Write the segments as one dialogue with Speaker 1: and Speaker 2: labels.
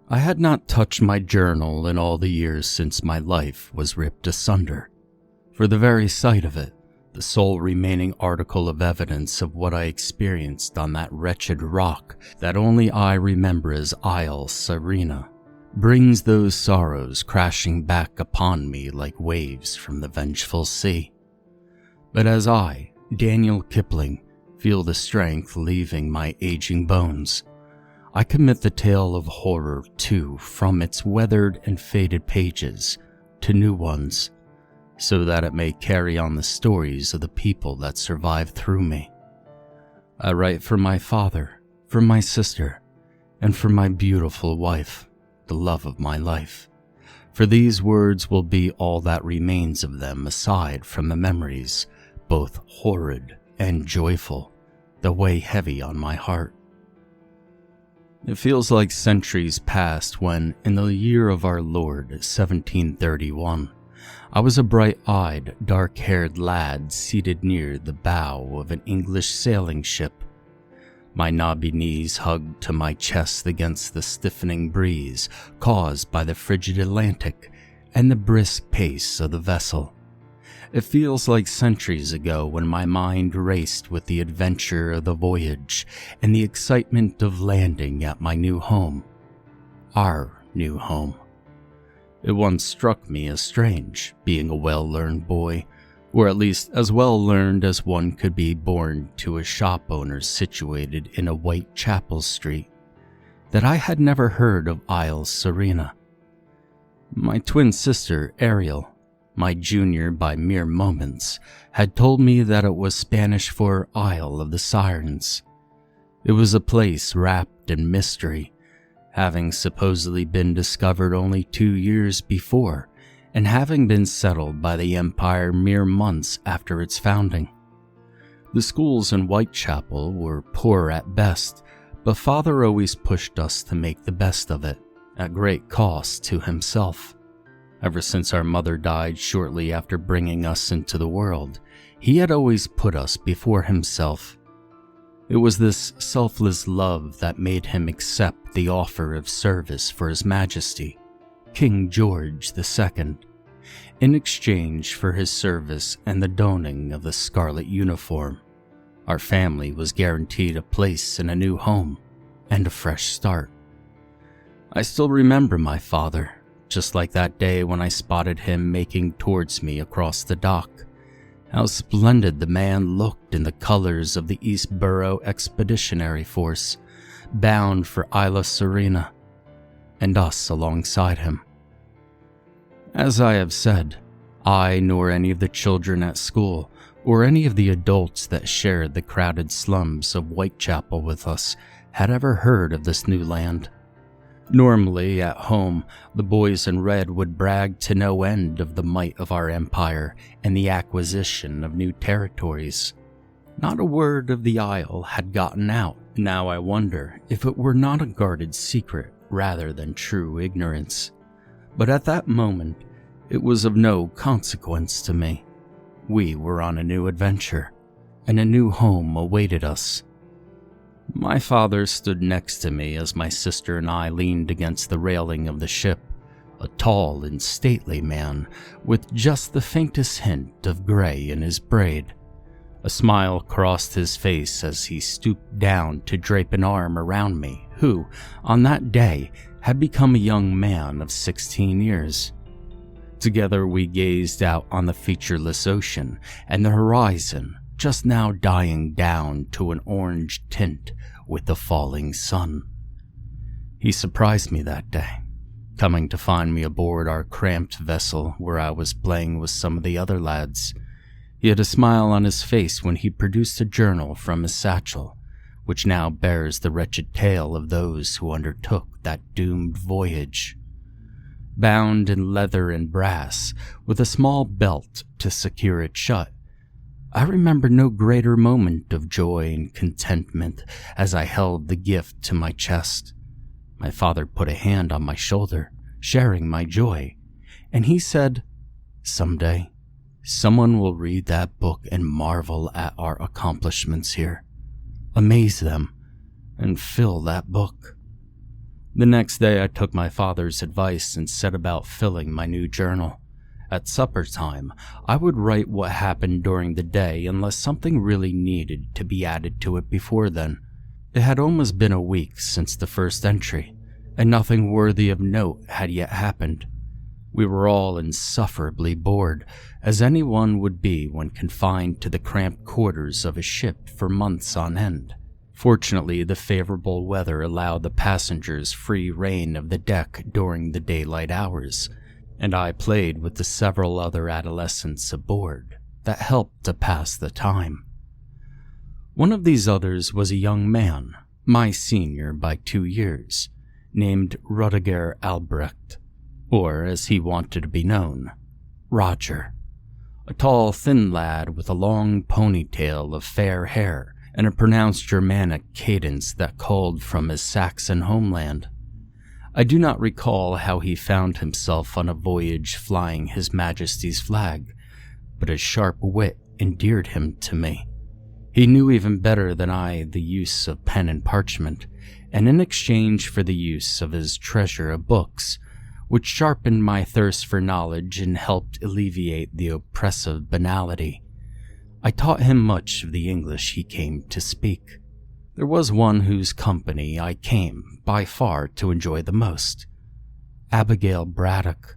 Speaker 1: I had not touched my journal in all the years since my life was ripped asunder. For the very sight of it, the sole remaining article of evidence of what I experienced on that wretched rock that only I remember as Isle Sirena, brings those sorrows crashing back upon me like waves from the vengeful sea. But as I, Daniel Kipling, feel the strength leaving my aging bones, I commit the tale of horror too from its weathered and faded pages to new ones, so that it may carry on the stories of the people that survived through me. I write for my father, for my sister, and for my beautiful wife, the love of my life, for these words will be all that remains of them aside from the memories, both horrid and joyful, that weigh heavy on my heart. It feels like centuries passed when, in the year of our Lord, 1731, I was a bright-eyed, dark-haired lad seated near the bow of an English sailing ship, my knobby knees hugged to my chest against the stiffening breeze caused by the frigid Atlantic and the brisk pace of the vessel. It feels like centuries ago when my mind raced with the adventure of the voyage and the excitement of landing at my new home, our new home. It once struck me as strange, being a well-learned boy, or at least as well-learned as one could be born to a shop owner situated in a Whitechapel street, that I had never heard of Isle Sirena. My twin sister, Ariel, my junior by mere moments, had told me that it was Spanish for Isle of the Sirens. It was a place wrapped in mystery, having supposedly been discovered only 2 years before, and having been settled by the Empire mere months after its founding. The schools in Whitechapel were poor at best, but Father always pushed us to make the best of it, at great cost to himself. Ever since our mother died shortly after bringing us into the world, he had always put us before himself. It was this selfless love that made him accept the offer of service for His Majesty, King George II, in exchange for his service and the donning of the scarlet uniform. Our family was guaranteed a place in a new home and a fresh start. I still remember my father, just like that day when I spotted him making towards me across the dock. How splendid the man looked in the colors of the East Borough Expeditionary Force, bound for Isla Sirena, and us alongside him. As I have said, I nor any of the children at school, or any of the adults that shared the crowded slums of Whitechapel with us, had ever heard of this new land. Normally, at home, the boys in red would brag to no end of the might of our empire and the acquisition of new territories. Not a word of the Isle had gotten out. Now I wonder if it were not a guarded secret rather than true ignorance. But at that moment, it was of no consequence to me. We were on a new adventure, and a new home awaited us. My father stood next to me as my sister and I leaned against the railing of the ship, a tall and stately man with just the faintest hint of gray in his braid. A smile crossed his face as he stooped down to drape an arm around me, who, on that day, had become a young man of 16 years. Together we gazed out on the featureless ocean and the horizon, just now dying down to an orange tint with the falling sun. He surprised me that day, coming to find me aboard our cramped vessel where I was playing with some of the other lads. He had a smile on his face when he produced a journal from his satchel, which now bears the wretched tale of those who undertook that doomed voyage. Bound in leather and brass, with a small belt to secure it shut, I remember no greater moment of joy and contentment as I held the gift to my chest. My father put a hand on my shoulder, sharing my joy, and he said, "Someday, someone will read that book and marvel at our accomplishments here, amaze them, and fill that book." The next day I took my father's advice and set about filling my new journal. At supper time, I would write what happened during the day unless something really needed to be added to it before then. It had almost been a week since the first entry, and nothing worthy of note had yet happened. We were all insufferably bored, as anyone would be when confined to the cramped quarters of a ship for months on end. Fortunately, the favorable weather allowed the passengers free rein of the deck during the daylight hours, and I played with the several other adolescents aboard that helped to pass the time. One of these others was a young man, my senior by 2 years, named Rudiger Albrecht, or as he wanted to be known, Roger. A tall, thin lad with a long ponytail of fair hair and a pronounced Germanic cadence that called from his Saxon homeland. I do not recall how he found himself on a voyage flying His Majesty's flag, but his sharp wit endeared him to me. He knew even better than I the use of pen and parchment, and in exchange for the use of his treasure of books, which sharpened my thirst for knowledge and helped alleviate the oppressive banality, I taught him much of the English he came to speak. There was one whose company I came, by far, to enjoy the most. Abigail Braddock,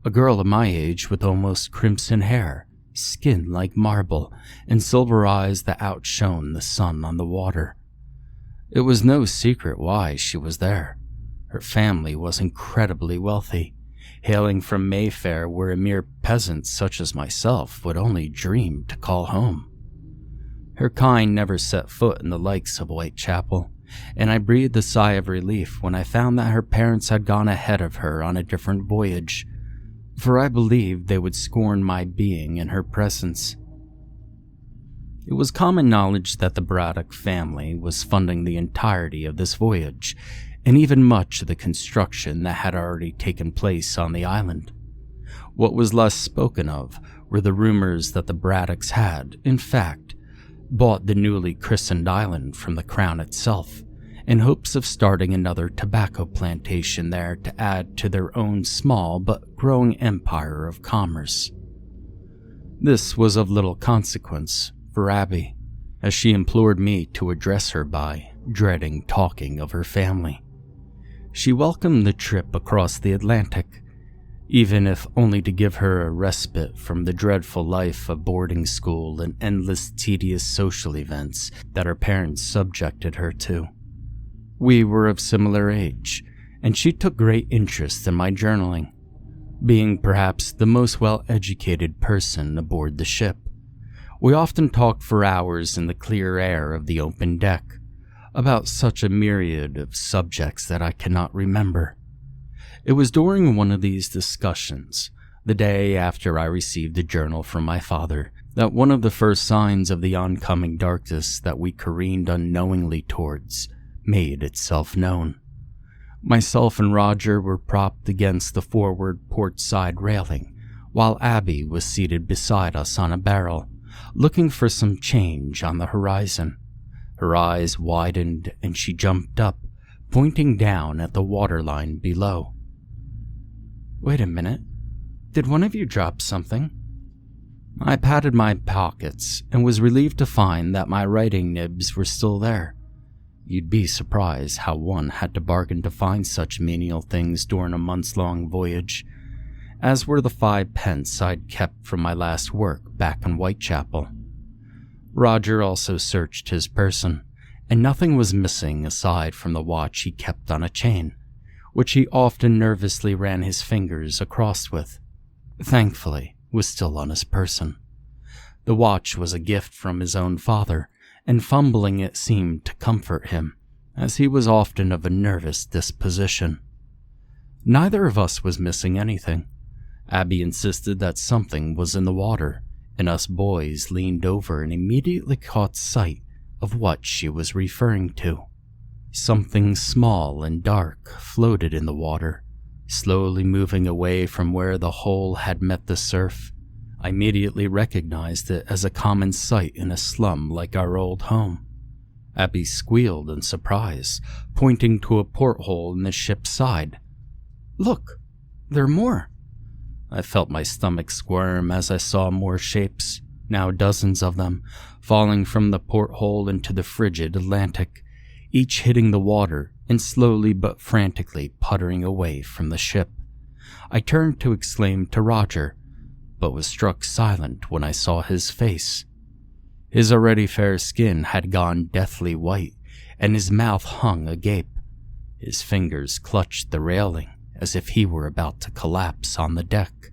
Speaker 1: a girl of my age with almost crimson hair, skin like marble, and silver eyes that outshone the sun on the water. It was no secret why she was there. Her family was incredibly wealthy, hailing from Mayfair, where a mere peasant such as myself would only dream to call home. Her kind never set foot in the likes of Whitechapel, and I breathed a sigh of relief when I found that her parents had gone ahead of her on a different voyage, for I believed they would scorn my being in her presence. It was common knowledge that the Braddock family was funding the entirety of this voyage, and even much of the construction that had already taken place on the island. What was less spoken of were the rumors that the Braddocks had, in fact, bought the newly christened island from the Crown itself, in hopes of starting another tobacco plantation there to add to their own small but growing empire of commerce. This was of little consequence for Abby, as she implored me to address her by, dreading talking of her family. She welcomed the trip across the Atlantic, even if only to give her a respite from the dreadful life of boarding school and endless tedious social events that her parents subjected her to. We were of similar age, and she took great interest in my journaling, being perhaps the most well-educated person aboard the ship. We often talked for hours in the clear air of the open deck, about such a myriad of subjects that I cannot remember. It was during one of these discussions, the day after I received the journal from my father, that one of the first signs of the oncoming darkness that we careened unknowingly towards made itself known. Myself and Roger were propped against the forward port side railing, while Abby was seated beside us on a barrel, looking for some change on the horizon. Her eyes widened and she jumped up, pointing down at the waterline below. "Wait a minute. Did one of you drop something?" I patted my pockets and was relieved to find that my writing nibs were still there. You'd be surprised how one had to bargain to find such menial things during a months-long voyage, as were the 5 pence I'd kept from my last work back in Whitechapel. Roger also searched his person, and nothing was missing aside from the watch he kept on a chain, which he often nervously ran his fingers across with. Thankfully, was still on his person. The watch was a gift from his own father, and fumbling it seemed to comfort him, as he was often of a nervous disposition. Neither of us was missing anything. Abby insisted that something was in the water, and us boys leaned over and immediately caught sight of what she was referring to. Something small and dark floated in the water, slowly moving away from where the hull had met the surf. I immediately recognized it as a common sight in a slum like our old home. Abby squealed in surprise, pointing to a porthole in the ship's side. "Look, there are more." I felt my stomach squirm as I saw more shapes, now dozens of them, falling from the porthole into the frigid Atlantic, each hitting the water and slowly but frantically puttering away from the ship. I turned to exclaim to Roger, but was struck silent when I saw his face. His already fair skin had gone deathly white, and his mouth hung agape. His fingers clutched the railing as if he were about to collapse on the deck,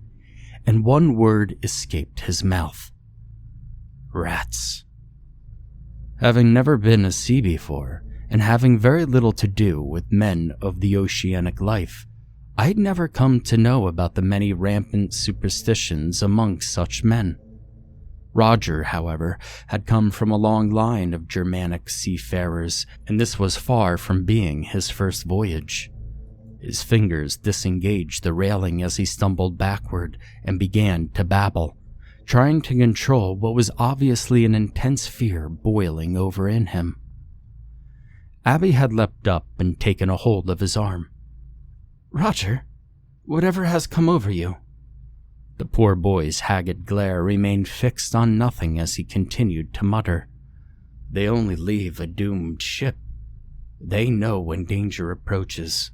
Speaker 1: and one word escaped his mouth. "Rats." Having never been at sea before, and having very little to do with men of the oceanic life, I had never come to know about the many rampant superstitions amongst such men. Roger, however, had come from a long line of Germanic seafarers, and this was far from being his first voyage. His fingers disengaged the railing as he stumbled backward and began to babble, trying to control what was obviously an intense fear boiling over in him. Abby had leapt up and taken a hold of his arm. "Roger, whatever has come over you?" The poor boy's haggard glare remained fixed on nothing as he continued to mutter. "They only leave a doomed ship. They know when danger approaches."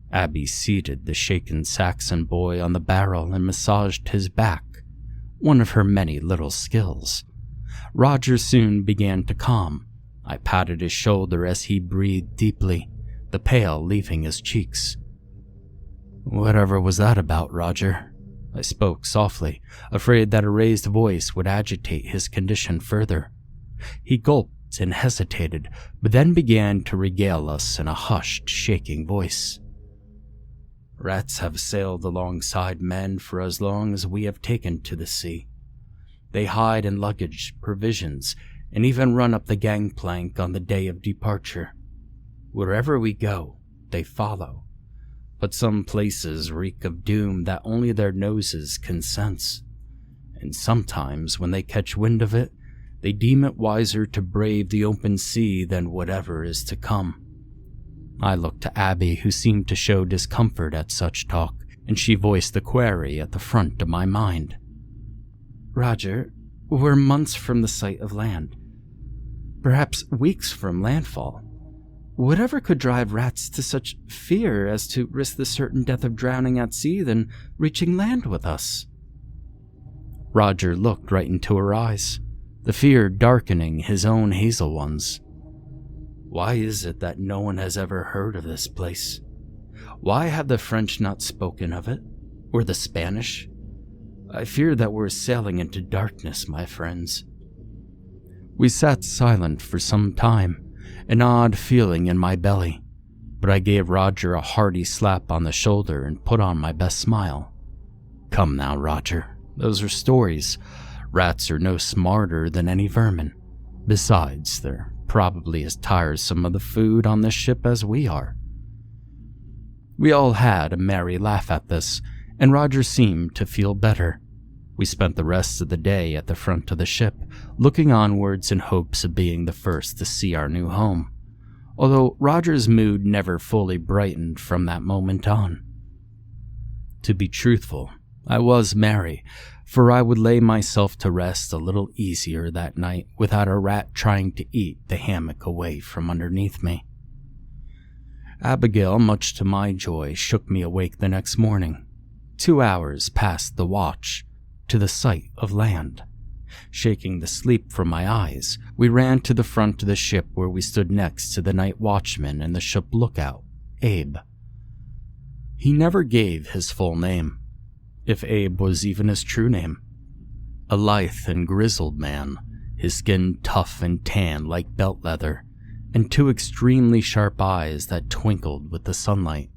Speaker 1: Abby seated the shaken Saxon boy on the barrel and massaged his back, one of her many little skills. Roger soon began to calm. I patted his shoulder as he breathed deeply, the pale leaving his cheeks. "Whatever was that about, Roger?" I spoke softly, afraid that a raised voice would agitate his condition further. He gulped and hesitated, but then began to regale us in a hushed, shaking voice. "Rats have sailed alongside men for as long as we have taken to the sea. They hide in luggage, provisions, and even run up the gangplank on the day of departure. Wherever we go, they follow. But some places reek of doom that only their noses can sense. And sometimes when they catch wind of it, they deem it wiser to brave the open sea than whatever is to come." I looked to Abby, who seemed to show discomfort at such talk, and she voiced the query at the front of my mind. "Roger, we're months from the sight of land. Perhaps weeks from landfall. Whatever could drive rats to such fear as to risk the certain death of drowning at sea than reaching land with us?" Roger looked right into her eyes, the fear darkening his own hazel ones. "Why is it that no one has ever heard of this place? Why have the French not spoken of it? Or the Spanish? I fear that we're sailing into darkness, my friends." We sat silent for some time, an odd feeling in my belly, but I gave Roger a hearty slap on the shoulder and put on my best smile. "Come now, Roger, those are stories. Rats are no smarter than any vermin. Besides, they're probably as tiresome of the food on this ship as we are." We all had a merry laugh at this, and Roger seemed to feel better. We spent the rest of the day at the front of the ship, looking onwards in hopes of being the first to see our new home, although Roger's mood never fully brightened from that moment on. To be truthful, I was merry, for I would lay myself to rest a little easier that night without a rat trying to eat the hammock away from underneath me. Abigail, much to my joy, shook me awake the next morning, 2 hours past the watch, to the sight of land. Shaking the sleep from my eyes, we ran to the front of the ship where we stood next to the night watchman and the ship lookout, Abe. He never gave his full name, if Abe was even his true name. A lithe and grizzled man, his skin tough and tan like belt leather, and 2 extremely sharp eyes that twinkled with the sunlight.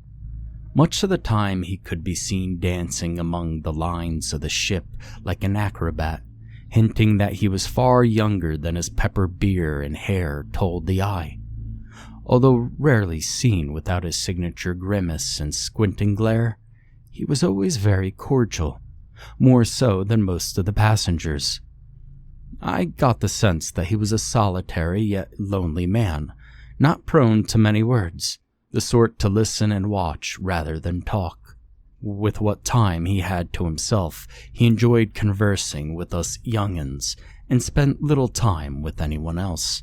Speaker 1: Much of the time he could be seen dancing among the lines of the ship like an acrobat, hinting that he was far younger than his pepper beard and hair told the eye. Although rarely seen without his signature grimace and squinting glare, he was always very cordial, more so than most of the passengers. I got the sense that he was a solitary yet lonely man, not prone to many words, the sort to listen and watch rather than talk. With what time he had to himself, he enjoyed conversing with us young'uns and spent little time with anyone else.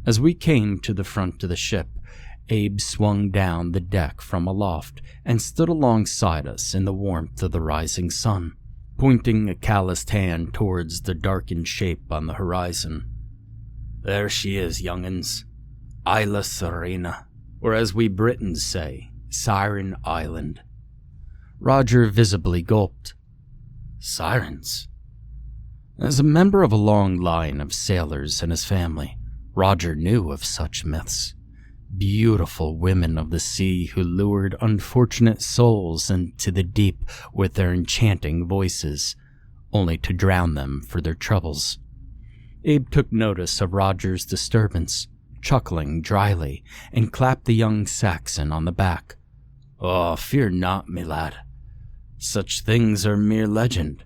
Speaker 1: As we came to the front of the ship, Abe swung down the deck from aloft and stood alongside us in the warmth of the rising sun, pointing a calloused hand towards the darkened shape on the horizon. "There she is, young'uns. Isla Sirena, or as we Britons say, Siren Island." Roger visibly gulped. Sirens? As a member of a long line of sailors in his family, Roger knew of such myths. Beautiful women of the sea who lured unfortunate souls into the deep with their enchanting voices, only to drown them for their troubles. Abe took notice of Roger's disturbance, chuckling dryly, and clapped the young Saxon on the back. "Oh, fear not, me lad. Such things are mere legend."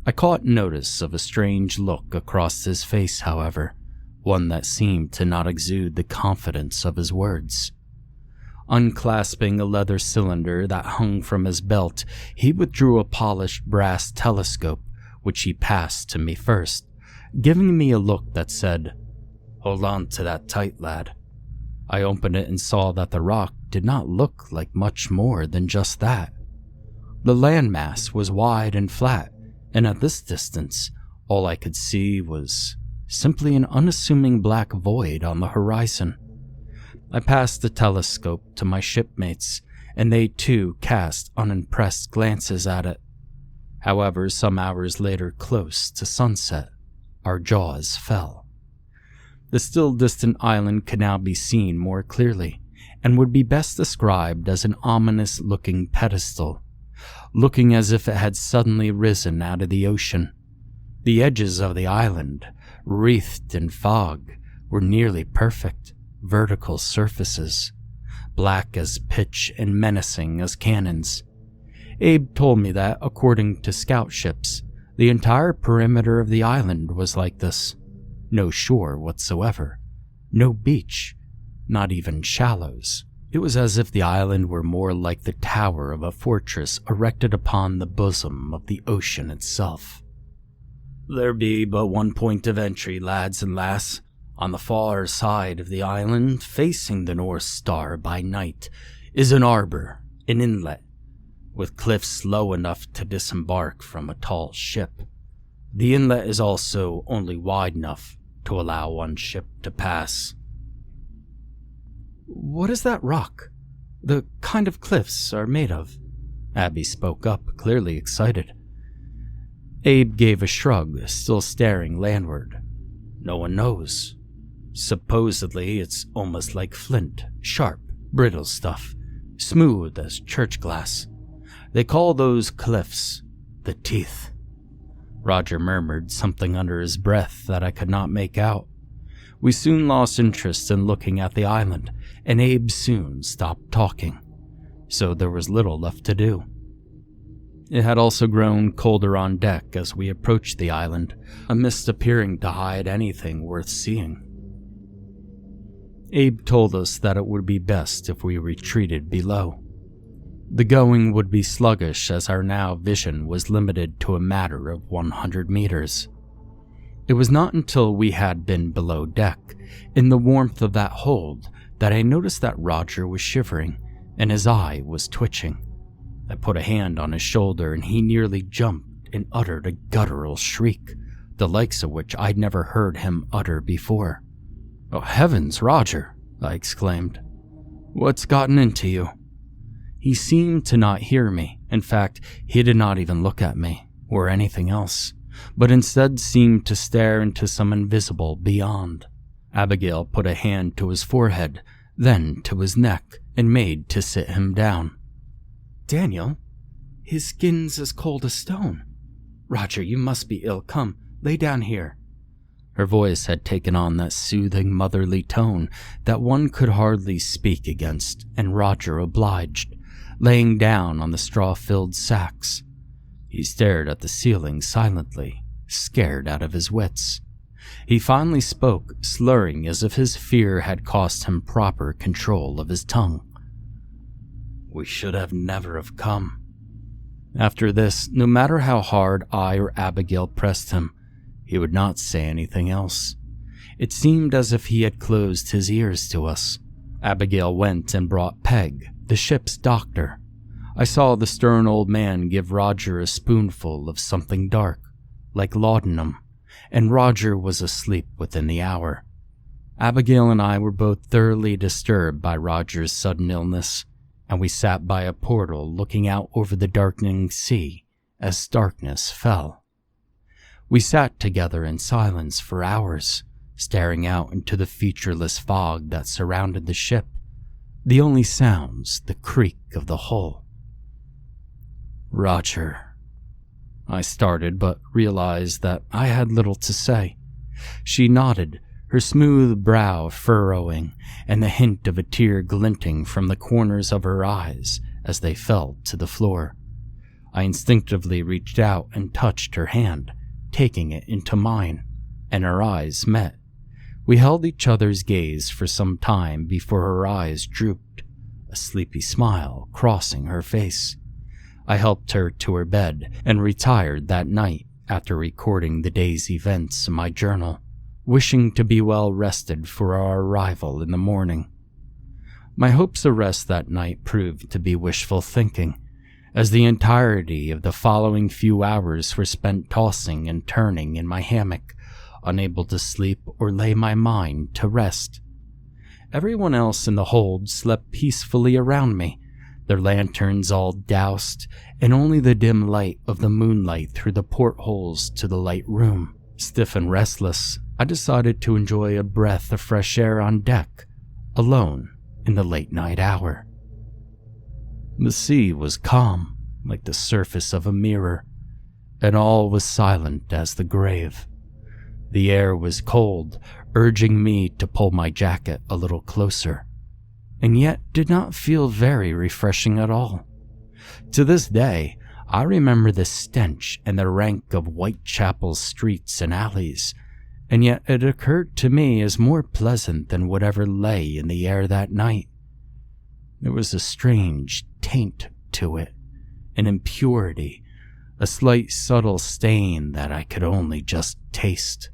Speaker 1: I caught notice of a strange look across his face, however, one that seemed to not exude the confidence of his words. Unclasping a leather cylinder that hung from his belt, he withdrew a polished brass telescope, which he passed to me first, giving me a look that said, "Hold on to that tight, lad." I opened it and saw that the rock did not look like much more than just that. The landmass was wide and flat, and at this distance, all I could see was simply an unassuming black void on the horizon. I passed the telescope to my shipmates, and they too cast unimpressed glances at it. However, some hours later, close to sunset, our jaws fell. The still distant island could now be seen more clearly, and would be best described as an ominous-looking pedestal, looking as if it had suddenly risen out of the ocean. The edges of the island, wreathed in fog, were nearly perfect, vertical surfaces, black as pitch and menacing as cannons. Abe told me that, according to scout ships, the entire perimeter of the island was like this. No shore whatsoever, no beach, not even shallows. It was as if the island were more like the tower of a fortress erected upon the bosom of the ocean itself. "There be but one point of entry, lads and lass. On the far side of the island, facing the North Star by night, is an arbor, an inlet, with cliffs low enough to disembark from a tall ship. The inlet is also only wide enough to allow one ship to pass." "What is that rock? The kind of cliffs are made of?" Abby spoke up, clearly excited. Abe gave a shrug, still staring landward. "No one knows. Supposedly it's almost like flint, sharp, brittle stuff, smooth as church glass. They call those cliffs the Teeth." Roger murmured something under his breath that I could not make out. We soon lost interest in looking at the island, and Abe soon stopped talking, so there was little left to do. It had also grown colder on deck as we approached the island, a mist appearing to hide anything worth seeing. Abe told us that it would be best if we retreated below. The going would be sluggish as our now vision was limited to a matter of 100 meters. It was not until we had been below deck, in the warmth of that hold, that I noticed that Roger was shivering and his eye was twitching. I put a hand on his shoulder and he nearly jumped and uttered a guttural shriek, the likes of which I'd never heard him utter before. "Oh heavens, Roger!" I exclaimed. "What's gotten into you?" He seemed to not hear me. In fact, he did not even look at me, or anything else, but instead seemed to stare into some invisible beyond. Abigail put a hand to his forehead, then to his neck, and made to sit him down. "Daniel, his skin's as cold as stone. Roger, you must be ill. Come, lay down here." Her voice had taken on that soothing motherly tone that one could hardly speak against, and Roger obliged, laying down on the straw-filled sacks. He stared at the ceiling silently, scared out of his wits. He finally spoke, slurring as if his fear had cost him proper control of his tongue. "We should have never have come." After this, no matter how hard I or Abigail pressed him, he would not say anything else. It seemed as if he had closed his ears to us. Abigail went and brought Peg, the ship's doctor. I saw the stern old man give Roger a spoonful of something dark, like laudanum, and Roger was asleep within the hour. Abigail and I were both thoroughly disturbed by Roger's sudden illness, and we sat by a portal looking out over the darkening sea as darkness fell. We sat together in silence for hours, staring out into the featureless fog that surrounded the ship, the only sounds the creak of the hull. "Roger," I started, but realized that I had little to say. She nodded, her smooth brow furrowing, and the hint of a tear glinting from the corners of her eyes as they fell to the floor. I instinctively reached out and touched her hand, taking it into mine, and our eyes met. We held each other's gaze for some time before her eyes drooped, a sleepy smile crossing her face. I helped her to her bed and retired that night after recording the day's events in my journal, wishing to be well rested for our arrival in the morning. My hopes of rest that night proved to be wishful thinking, as the entirety of the following few hours were spent tossing and turning in my hammock, unable to sleep or lay my mind to rest. Everyone else in the hold slept peacefully around me, their lanterns all doused, and only the dim light of the moonlight through the portholes to the light room. Stiff and restless, I decided to enjoy a breath of fresh air on deck, alone in the late night hour. The sea was calm, like the surface of a mirror, and all was silent as the grave. The air was cold, urging me to pull my jacket a little closer, and yet did not feel very refreshing at all. To this day, I remember the stench and the rank of Whitechapel's streets and alleys, and yet it occurred to me as more pleasant than whatever lay in the air that night. There was a strange taint to it, an impurity, a slight subtle stain that I could only just taste.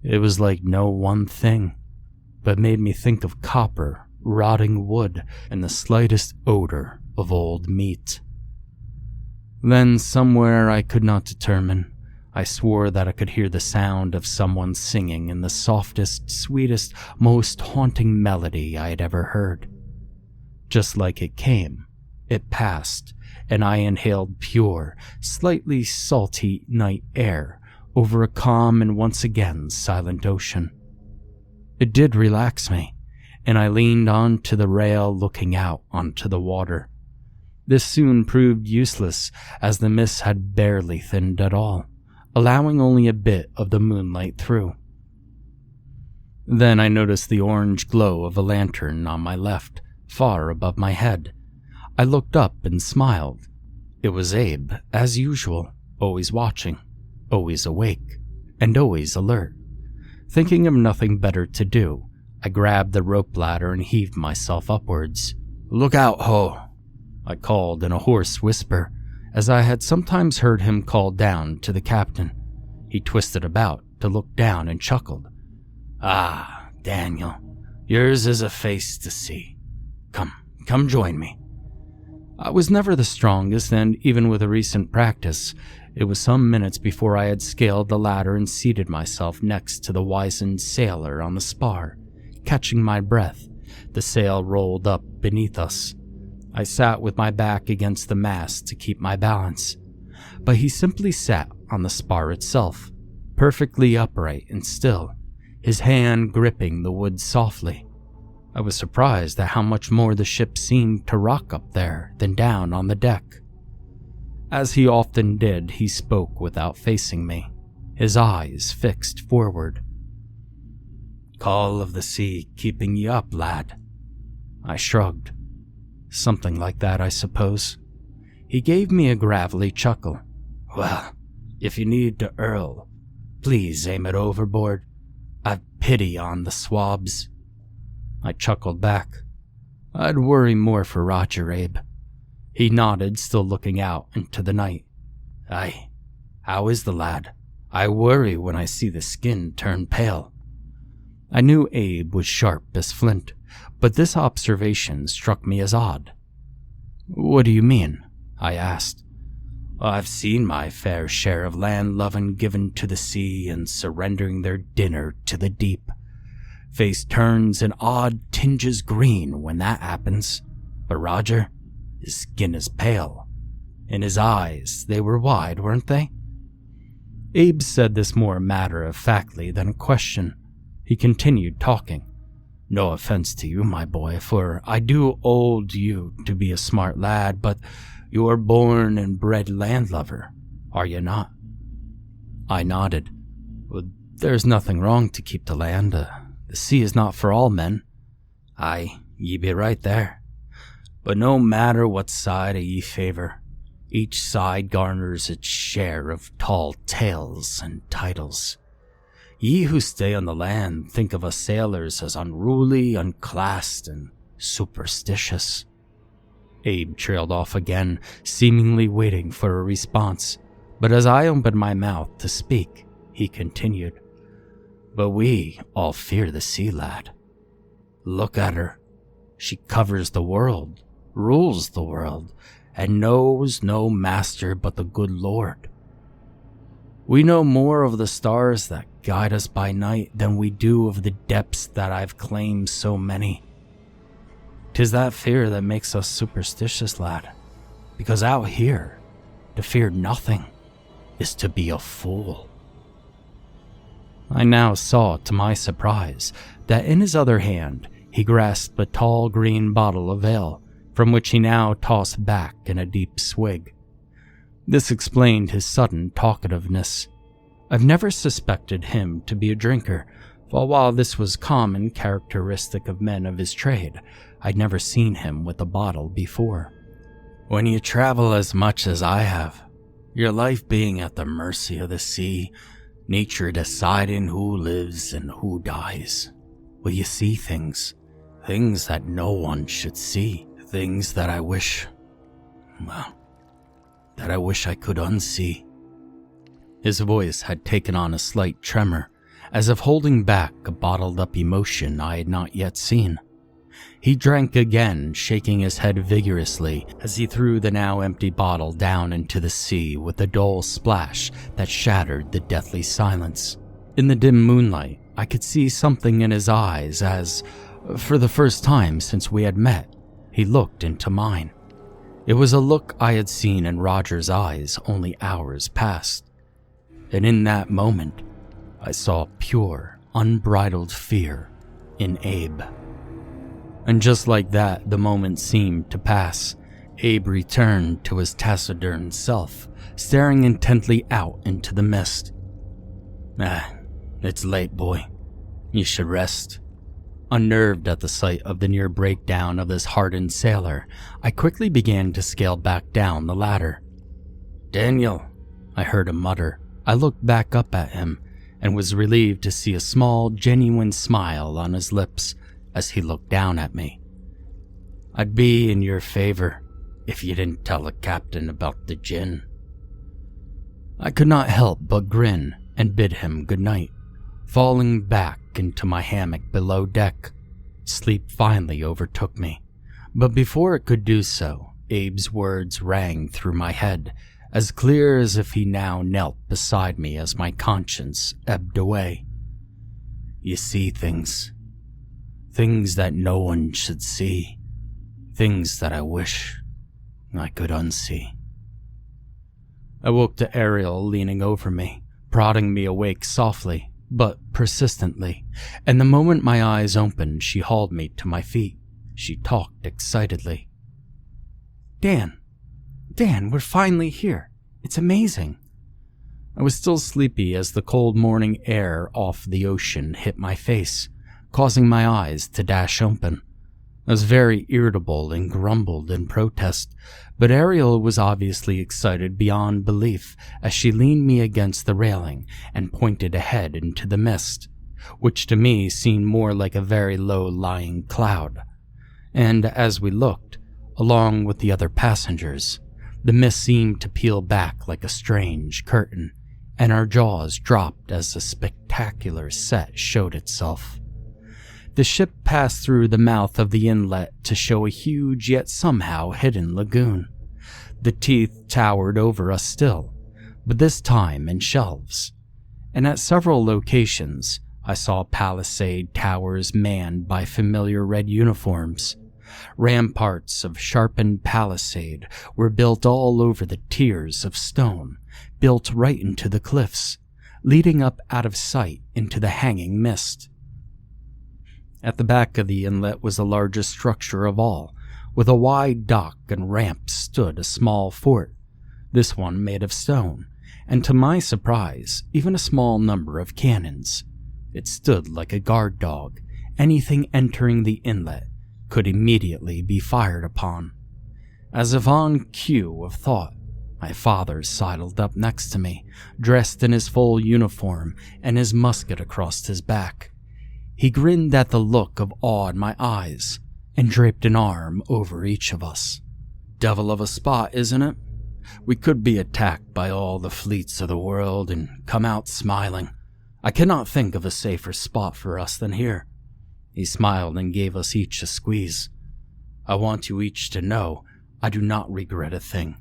Speaker 1: It was like no one thing, but made me think of copper, rotting wood, and the slightest odor of old meat. Then, somewhere I could not determine, I swore that I could hear the sound of someone singing in the softest, sweetest, most haunting melody I had ever heard. Just like it came, it passed, and I inhaled pure, slightly salty night air over a calm and once again silent ocean. It did relax me, and I leaned onto the rail looking out onto the water. This soon proved useless, as the mist had barely thinned at all, allowing only a bit of the moonlight through. Then I noticed the orange glow of a lantern on my left, far above my head. I looked up and smiled. It was Abe, as usual, always watching, always awake, and always alert. Thinking of nothing better to do, I grabbed the rope ladder and heaved myself upwards. "Look out, Ho!" I called in a hoarse whisper, as I had sometimes heard him call down to the captain. He twisted about to look down and chuckled. "Ah, Daniel, yours is a face to see. Come join me." I was never the strongest, and even with a recent practice, it was some minutes before I had scaled the ladder and seated myself next to the wizened sailor on the spar. Catching my breath, the sail rolled up beneath us. I sat with my back against the mast to keep my balance, but he simply sat on the spar itself, perfectly upright and still, his hand gripping the wood softly. I was surprised at how much more the ship seemed to rock up there than down on the deck. As he often did, he spoke without facing me, his eyes fixed forward. "Call of the sea keeping you up, lad?" I shrugged. "Something like that, I suppose." He gave me a gravelly chuckle. "Well, If you need to hurl, please aim it overboard. I've pity on the swabs." I chuckled back. "I'd worry more for Roger, Abe." He nodded, still looking out into the night. "Aye, how is the lad? I worry when I see the skin turn pale." I knew Abe was sharp as flint, but this observation struck me as odd. "What do you mean?" I asked. "I've seen my fair share of land-loving given to the sea and surrendering their dinner to the deep. Face turns in odd tinges green when that happens, but Roger, his skin is pale. And his eyes, they were wide, weren't they?" Abe said this more matter-of-factly than a question. He continued talking. "No offense to you, my boy, for I do hold you to be a smart lad, but you're born and bred landlubber, are you not?" I nodded. "Well, there's nothing wrong to keep the land. The sea is not for all men." "Aye, ye be right there. But no matter what side ye favor, each side garners its share of tall tales and titles. Ye who stay on the land think of us sailors as unruly, unclassed, and superstitious." Abe trailed off again, seemingly waiting for a response, but as I opened my mouth to speak, he continued. "But we all fear the sea, lad. Look at her. She covers the world, rules the world, and knows no master but the good Lord. We know more of the stars that guide us by night than we do of the depths that I've claimed so many. 'Tis that fear that makes us superstitious, lad, because out here, to fear nothing is to be a fool." I now saw, to my surprise, that in his other hand he grasped a tall green bottle of ale, from which he now tossed back in a deep swig. This explained his sudden talkativeness. I've never suspected him to be a drinker, for while this was common characteristic of men of his trade, I'd never seen him with a bottle before. "When you travel as much as I have, your life being at the mercy of the sea, nature deciding who lives and who dies, will you see things that no one should see, things that I wish I could unsee." His voice had taken on a slight tremor, as if holding back a bottled-up emotion I had not yet seen. He drank again, shaking his head vigorously as he threw the now empty bottle down into the sea with a dull splash that shattered the deathly silence. In the dim moonlight, I could see something in his eyes as, for the first time since we had met, he looked into mine. It was a look I had seen in Roger's eyes only hours past. And in that moment, I saw pure, unbridled fear in Abe. And just like that, the moment seemed to pass. Abe returned to his taciturn self, staring intently out into the mist. It's late, boy. You should rest." Unnerved at the sight of the near breakdown of this hardened sailor, I quickly began to scale back down the ladder. "Daniel," I heard him mutter. I looked back up at him and was relieved to see a small, genuine smile on his lips as he looked down at me. "I'd be in your favor if you didn't tell the captain about the gin." I could not help but grin and bid him good night, falling back into my hammock below deck. Sleep finally overtook me, but before it could do so, Abe's words rang through my head, as clear as if he now knelt beside me as my conscience ebbed away. "You see things that no one should see, things that I wish I could unsee." I woke to Ariel leaning over me, prodding me awake softly, but persistently, and the moment my eyes opened, she hauled me to my feet. She talked excitedly. Dan, we're finally here. It's amazing." I was still sleepy as the cold morning air off the ocean hit my face, causing my eyes to dash open. I was very irritable and grumbled in protest, but Ariel was obviously excited beyond belief as she leaned me against the railing and pointed ahead into the mist, which to me seemed more like a very low-lying cloud. And as we looked, along with the other passengers, the mist seemed to peel back like a strange curtain, and our jaws dropped as a spectacular set showed itself. The ship passed through the mouth of the inlet to show a huge yet somehow hidden lagoon. The teeth towered over us still, but this time in shelves. And at several locations, I saw palisade towers manned by familiar red uniforms. Ramparts of sharpened palisade were built all over the tiers of stone, built right into the cliffs, leading up out of sight into the hanging mist. At the back of the inlet was the largest structure of all. With a wide dock and ramp stood a small fort, this one made of stone, and to my surprise, even a small number of cannons. It stood like a guard dog. Anything entering the inlet could immediately be fired upon. As if on cue of thought, my father sidled up next to me, dressed in his full uniform and his musket across his back. He grinned at the look of awe in my eyes and draped an arm over each of us. Devil of a spot, isn't it? We could be attacked by all the fleets of the world and come out smiling. I cannot think of a safer spot for us than here. He smiled and gave us each a squeeze. I want you each to know I do not regret a thing.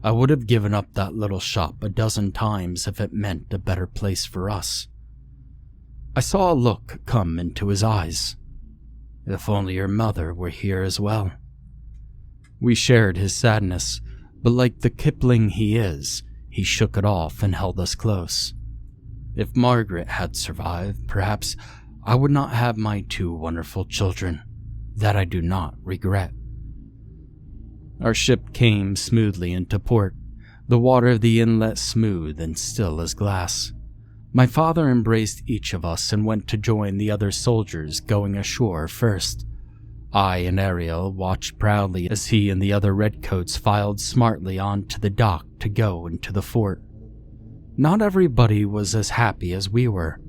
Speaker 1: I would have given up that little shop a dozen times if it meant a better place for us. I saw a look come into his eyes. If only your mother were here as well. We shared his sadness, but like the Kipling he is, he shook it off and held us close. If Margaret had survived, perhaps I would not have my two wonderful children. That I do not regret. Our ship came smoothly into port, the water of the inlet smooth and still as glass. My father embraced each of us and went to join the other soldiers going ashore first. I and Ariel watched proudly as he and the other redcoats filed smartly onto the dock to go into the fort. Not everybody was as happy as we were.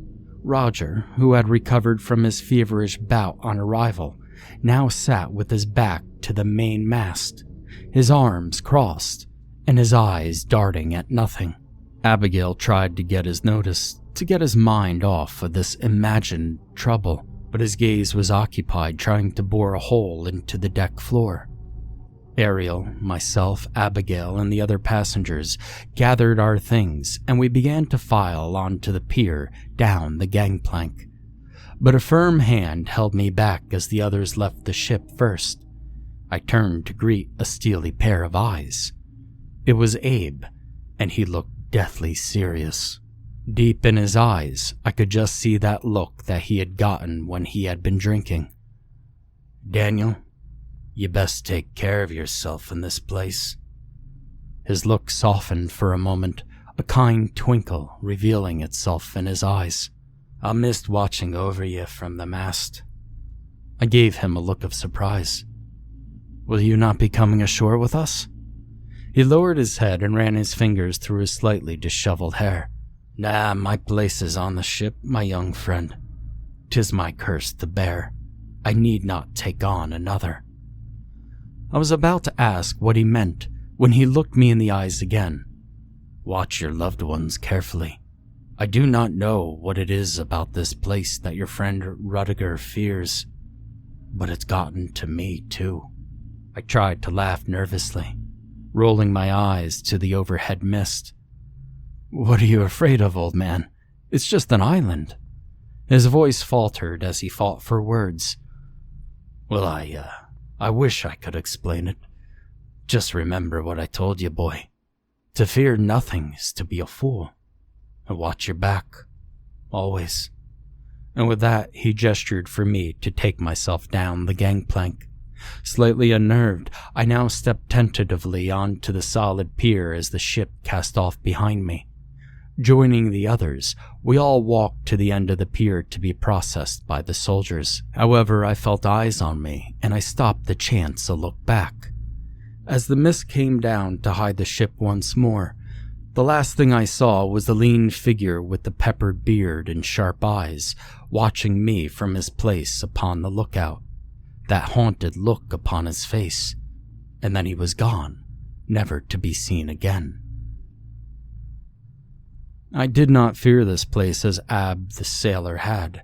Speaker 1: Roger, who had recovered from his feverish bout on arrival, now sat with his back to the main mast, his arms crossed, and his eyes darting at nothing. Abigail tried to get his notice, to get his mind off of this imagined trouble, but his gaze was occupied trying to bore a hole into the deck floor. Ariel, myself, Abigail, and the other passengers gathered our things, and we began to file onto the pier down the gangplank. But a firm hand held me back as the others left the ship first. I turned to greet a steely pair of eyes. It was Abe, and he looked deathly serious. Deep in his eyes, I could just see that look that he had gotten when he had been drinking. "Daniel, you best take care of yourself in this place." His look softened for a moment, a kind twinkle revealing itself in his eyes. "I missed watching over you from the mast." I gave him a look of surprise. "Will you not be coming ashore with us?" He lowered his head and ran his fingers through his slightly disheveled hair. "Nah, my place is on the ship, my young friend. 'Tis my curse to bear. I need not take on another." I was about to ask what he meant when he looked me in the eyes again. "Watch your loved ones carefully. I do not know what it is about this place that your friend Rudiger fears, but it's gotten to me too." I tried to laugh nervously, rolling my eyes to the overhead mist. "What are you afraid of, old man? It's just an island." His voice faltered as he fought for words. "Well, I wish I could explain it. Just remember what I told you, boy. To fear nothing is to be a fool. And watch your back. Always." And with that, he gestured for me to take myself down the gangplank. Slightly unnerved, I now stepped tentatively onto the solid pier as the ship cast off behind me. Joining the others, we all walked to the end of the pier to be processed by the soldiers. However, I felt eyes on me, and I stopped the chance to look back. As the mist came down to hide the ship once more, the last thing I saw was the lean figure with the peppered beard and sharp eyes, watching me from his place upon the lookout. That haunted look upon his face, and then he was gone, never to be seen again. I did not fear this place as Ab the sailor had,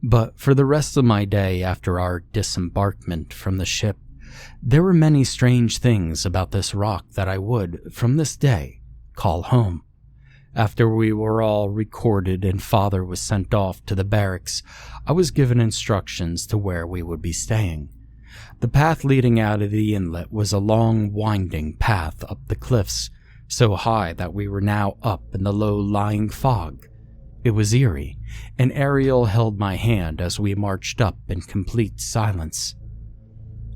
Speaker 1: but for the rest of my day after our disembarkment from the ship, there were many strange things about this rock that I would, from this day, call home. After we were all recorded and Father was sent off to the barracks, I was given instructions to where we would be staying. The path leading out of the inlet was a long, winding path up the cliffs, so high that we were now up in the low-lying fog. It was eerie, and Ariel held my hand as we marched up in complete silence.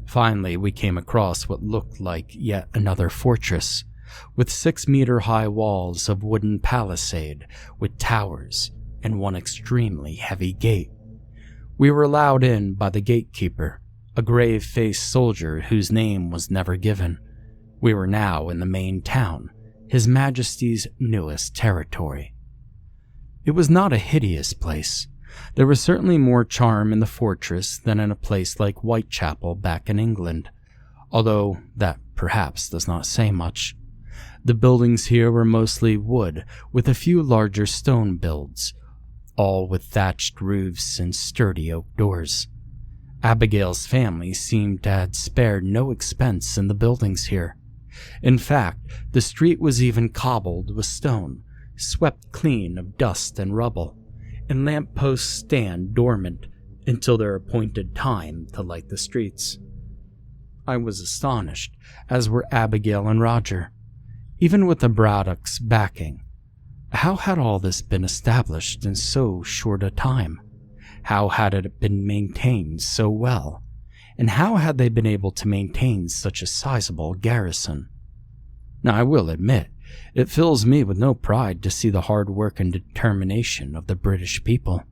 Speaker 1: Finally, we came across what looked like yet another fortress, with 6-meter-high walls of wooden palisade with towers and one extremely heavy gate. We were allowed in by the gatekeeper, a grave-faced soldier whose name was never given. We were now in the main town, His Majesty's newest territory. It was not a hideous place. There was certainly more charm in the fortress than in a place like Whitechapel back in England, although that perhaps does not say much. The buildings here were mostly wood, with a few larger stone builds, all with thatched roofs and sturdy oak doors. Abigail's family seemed to have spared no expense in the buildings here. In fact, the street was even cobbled with stone, swept clean of dust and rubble, and lampposts stand dormant until their appointed time to light the streets. I was astonished, as were Abigail and Roger. Even with the Braddocks' backing, how had all this been established in so short a time? How had it been maintained so well? And how had they been able to maintain such a sizable garrison? Now, I will admit, it fills me with no pride to see the hard work and determination of the British people,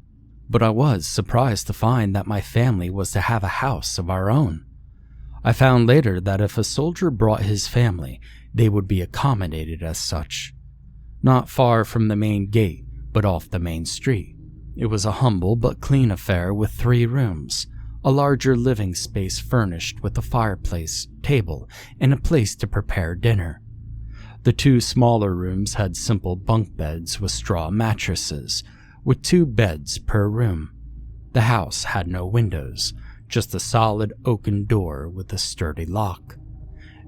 Speaker 1: but I was surprised to find that my family was to have a house of our own. I found later that if a soldier brought his family, they would be accommodated as such. Not far from the main gate, but off the main street. It was a humble but clean affair with 3 rooms, a larger living space furnished with a fireplace, table, and a place to prepare dinner. The 2 smaller rooms had simple bunk beds with straw mattresses, with 2 beds per room. The house had no windows, just a solid oaken door with a sturdy lock.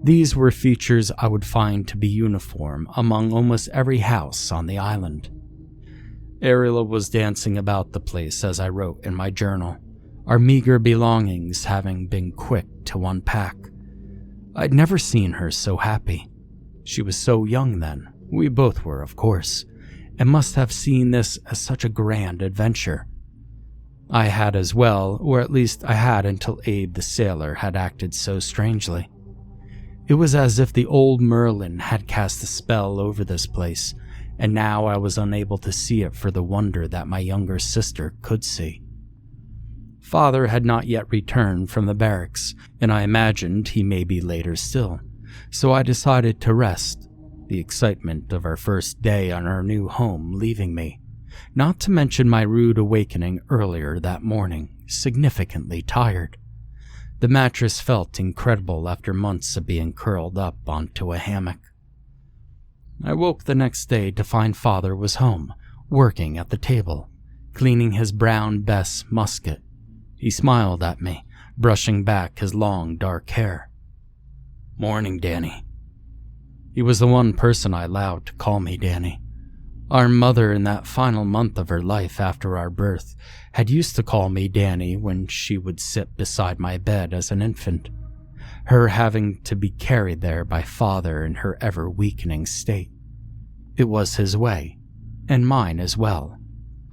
Speaker 1: These were features I would find to be uniform among almost every house on the island. Ariel was dancing about the place as I wrote in my journal, our meager belongings having been quick to unpack. I'd never seen her so happy. She was so young then, we both were of course, and must have seen this as such a grand adventure. I had as well, or at least I had until Abe the sailor had acted so strangely. It was as if the old Merlin had cast a spell over this place, and now I was unable to see it for the wonder that my younger sister could see. Father had not yet returned from the barracks, and I imagined he may be later still, so I decided to rest, the excitement of our first day on our new home leaving me, not to mention my rude awakening earlier that morning, significantly tired. The mattress felt incredible after months of being curled up onto a hammock. I woke the next day to find Father was home, working at the table, cleaning his brown Bess musket. He smiled at me, brushing back his long dark hair. "Morning, Danny." He was the one person I allowed to call me Danny. Our mother, in that final month of her life after our birth, had used to call me Danny when she would sit beside my bed as an infant, her having to be carried there by Father in her ever-weakening state. It was his way, and mine as well,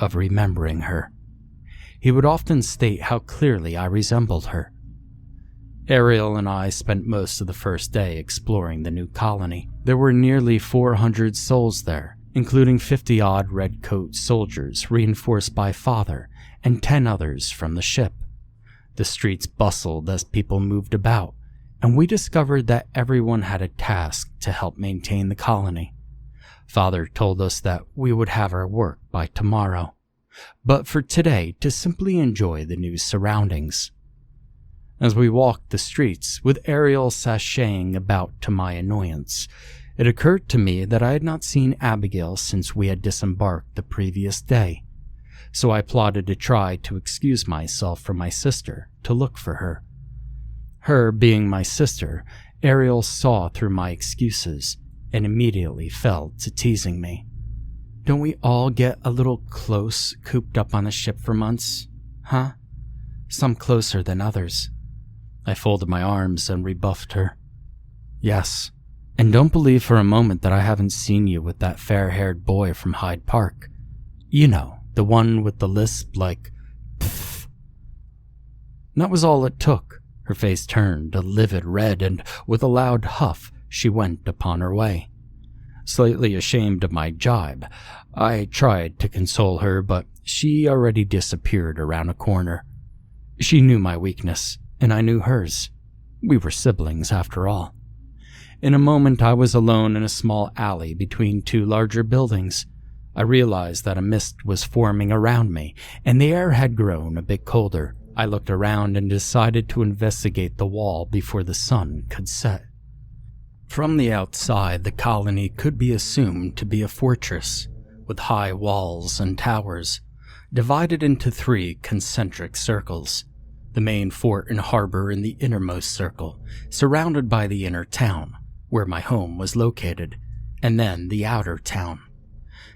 Speaker 1: of remembering her. He would often state how clearly I resembled her. Ariel and I spent most of the first day exploring the new colony. There were nearly 400 souls there, including 50-odd redcoat soldiers reinforced by Father and 10 others from the ship. The streets bustled as people moved about, and we discovered that everyone had a task to help maintain the colony. Father told us that we would have our work by tomorrow, but for today to simply enjoy the new surroundings. As we walked the streets, with Ariel sashaying about to my annoyance, it occurred to me that I had not seen Abigail since we had disembarked the previous day, so I plotted to try to excuse myself from my sister to look for her. Her being my sister, Ariel saw through my excuses and immediately fell to teasing me. Don't we all get a little close cooped up on the ship for months? Huh? Some closer than others. I folded my arms and rebuffed her. Yes, and don't believe for a moment that I haven't seen you with that fair-haired boy from Hyde Park. You know, the one with the lisp like, pfft. That was all it took. Her face turned a livid red, and with a loud huff, she went upon her way. Slightly ashamed of my jibe, I tried to console her, but she already disappeared around a corner. She knew my weakness, and I knew hers. We were siblings, after all. In a moment, I was alone in a small alley between 2 larger buildings. I realized that a mist was forming around me, and the air had grown a bit colder. I looked around and decided to investigate the wall before the sun could set. From the outside, the colony could be assumed to be a fortress, with high walls and towers, divided into 3 concentric circles. The main fort and harbor in the innermost circle, surrounded by the inner town, where my home was located, and then the outer town.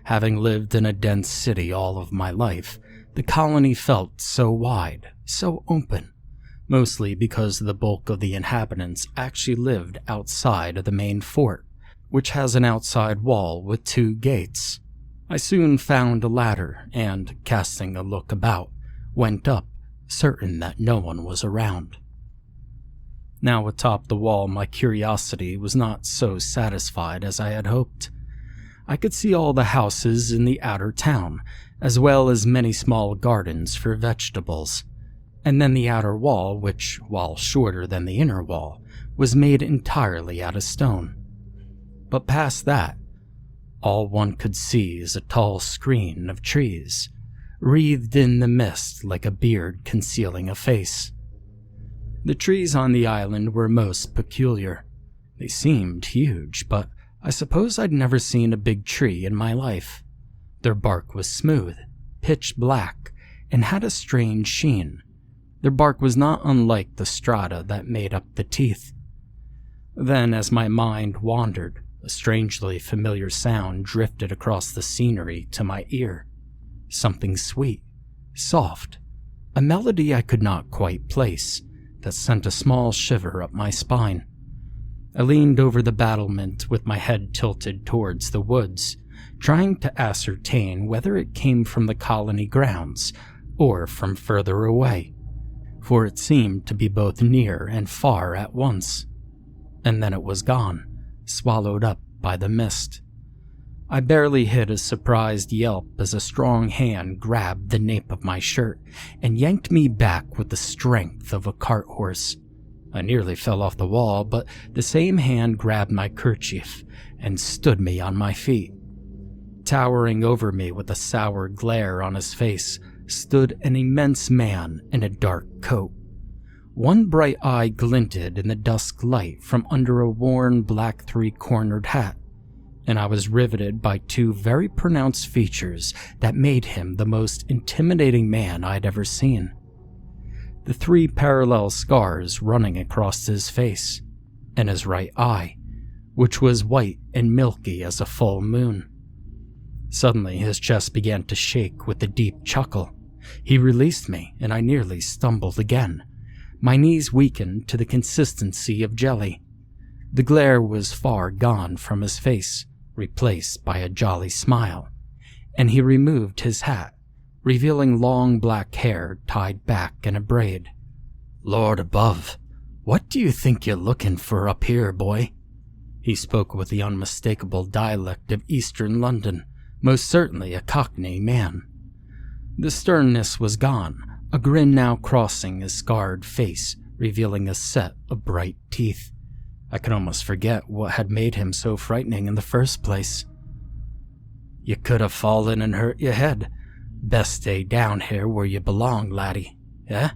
Speaker 1: Having lived in a dense city all of my life, the colony felt so wide, so open, mostly because the bulk of the inhabitants actually lived outside of the main fort, which has an outside wall with 2 gates. I soon found a ladder and, casting a look about, went up, certain that no one was around. Now atop the wall, my curiosity was not so satisfied as I had hoped. I could see all the houses in the outer town, as well as many small gardens for vegetables, and then the outer wall, which, while shorter than the inner wall, was made entirely out of stone. But past that, all one could see is a tall screen of trees, wreathed in the mist like a beard concealing a face. The trees on the island were most peculiar. They seemed huge, but I suppose I'd never seen a big tree in my life. Their bark was smooth, pitch black, and had a strange sheen. Their bark was not unlike the strata that made up the teeth. Then, as my mind wandered, a strangely familiar sound drifted across the scenery to my ear. Something sweet, soft, a melody I could not quite place, that sent a small shiver up my spine. I leaned over the battlement with my head tilted towards the woods, trying to ascertain whether it came from the colony grounds or from further away, for it seemed to be both near and far at once. And then it was gone, swallowed up by the mist. I barely hid a surprised yelp as a strong hand grabbed the nape of my shirt and yanked me back with the strength of a cart horse. I nearly fell off the wall, but the same hand grabbed my kerchief and stood me on my feet. Towering over me with a sour glare on his face stood an immense man in a dark coat. One bright eye glinted in the dusk light from under a worn black 3-cornered hat, and I was riveted by 2 very pronounced features that made him the most intimidating man I'd ever seen. The 3 parallel scars running across his face, and his right eye, which was white and milky as a full moon. Suddenly his chest began to shake with a deep chuckle. He released me, and I nearly stumbled again. My knees weakened to the consistency of jelly. The glare was far gone from his face, replaced by a jolly smile, and he removed his hat, revealing long black hair tied back in a braid. "Lord above, what do you think you're looking for up here, boy?" He spoke with the unmistakable dialect of Eastern London, most certainly a Cockney man. The sternness was gone, a grin now crossing his scarred face, revealing a set of bright teeth. I could almost forget what had made him so frightening in the first place. "You could have fallen and hurt your head. Best stay down here where you belong, laddie, eh?"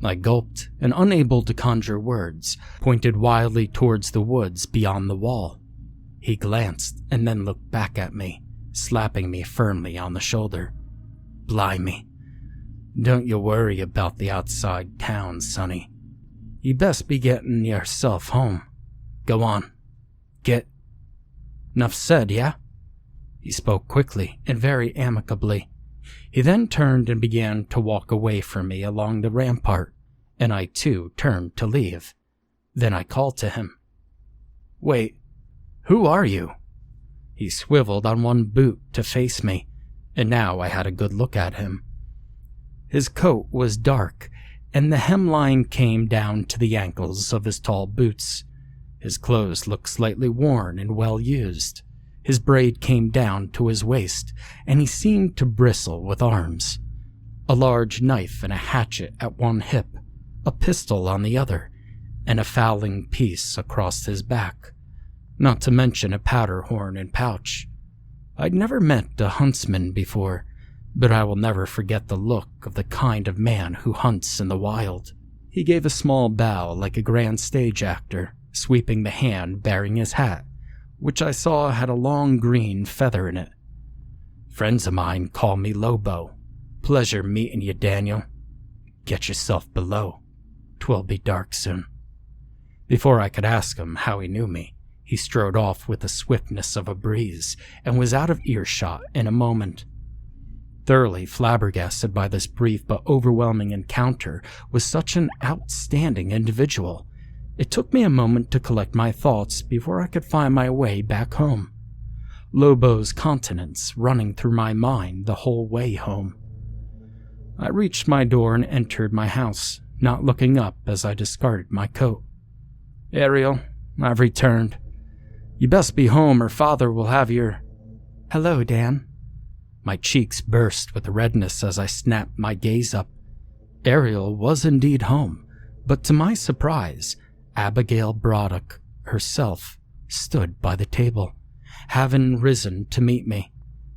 Speaker 1: I gulped, and unable to conjure words, pointed wildly towards the woods beyond the wall. He glanced and then looked back at me, slapping me firmly on the shoulder. "Blimey. Don't you worry about the outside town, sonny. You best be getting yourself home. Go on. Get..." "'Nuff said, yeah?" He spoke quickly and very amicably. He then turned and began to walk away from me along the rampart, and I too turned to leave. Then I called to him. "Wait, who are you?" He swiveled on one boot to face me, and now I had a good look at him. His coat was dark, and the hemline came down to the ankles of his tall boots. His clothes looked slightly worn and well used. His braid came down to his waist, and he seemed to bristle with arms. A large knife and a hatchet at one hip, a pistol on the other, and a fowling piece across his back, not to mention a powder horn and pouch. I'd never met a huntsman before, but I will never forget the look of the kind of man who hunts in the wild. He gave a small bow like a grand stage actor, sweeping the hand bearing his hat, which I saw had a long green feather in it. "Friends of mine call me Lobo. Pleasure meeting you, Daniel. Get yourself below. 'Twill be dark soon." Before I could ask him how he knew me, he strode off with the swiftness of a breeze and was out of earshot in a moment. Thoroughly flabbergasted by this brief but overwhelming encounter with such an outstanding individual, it took me a moment to collect my thoughts before I could find my way back home. Lobo's countenance running through my mind the whole way home. I reached my door and entered my house, not looking up as I discarded my coat. "Ariel, I've returned. You best be home or father will have your..." "Hello, Dan." My cheeks burst with redness as I snapped my gaze up. Ariel was indeed home, but to my surprise, Abigail Braddock herself stood by the table, having risen to meet me.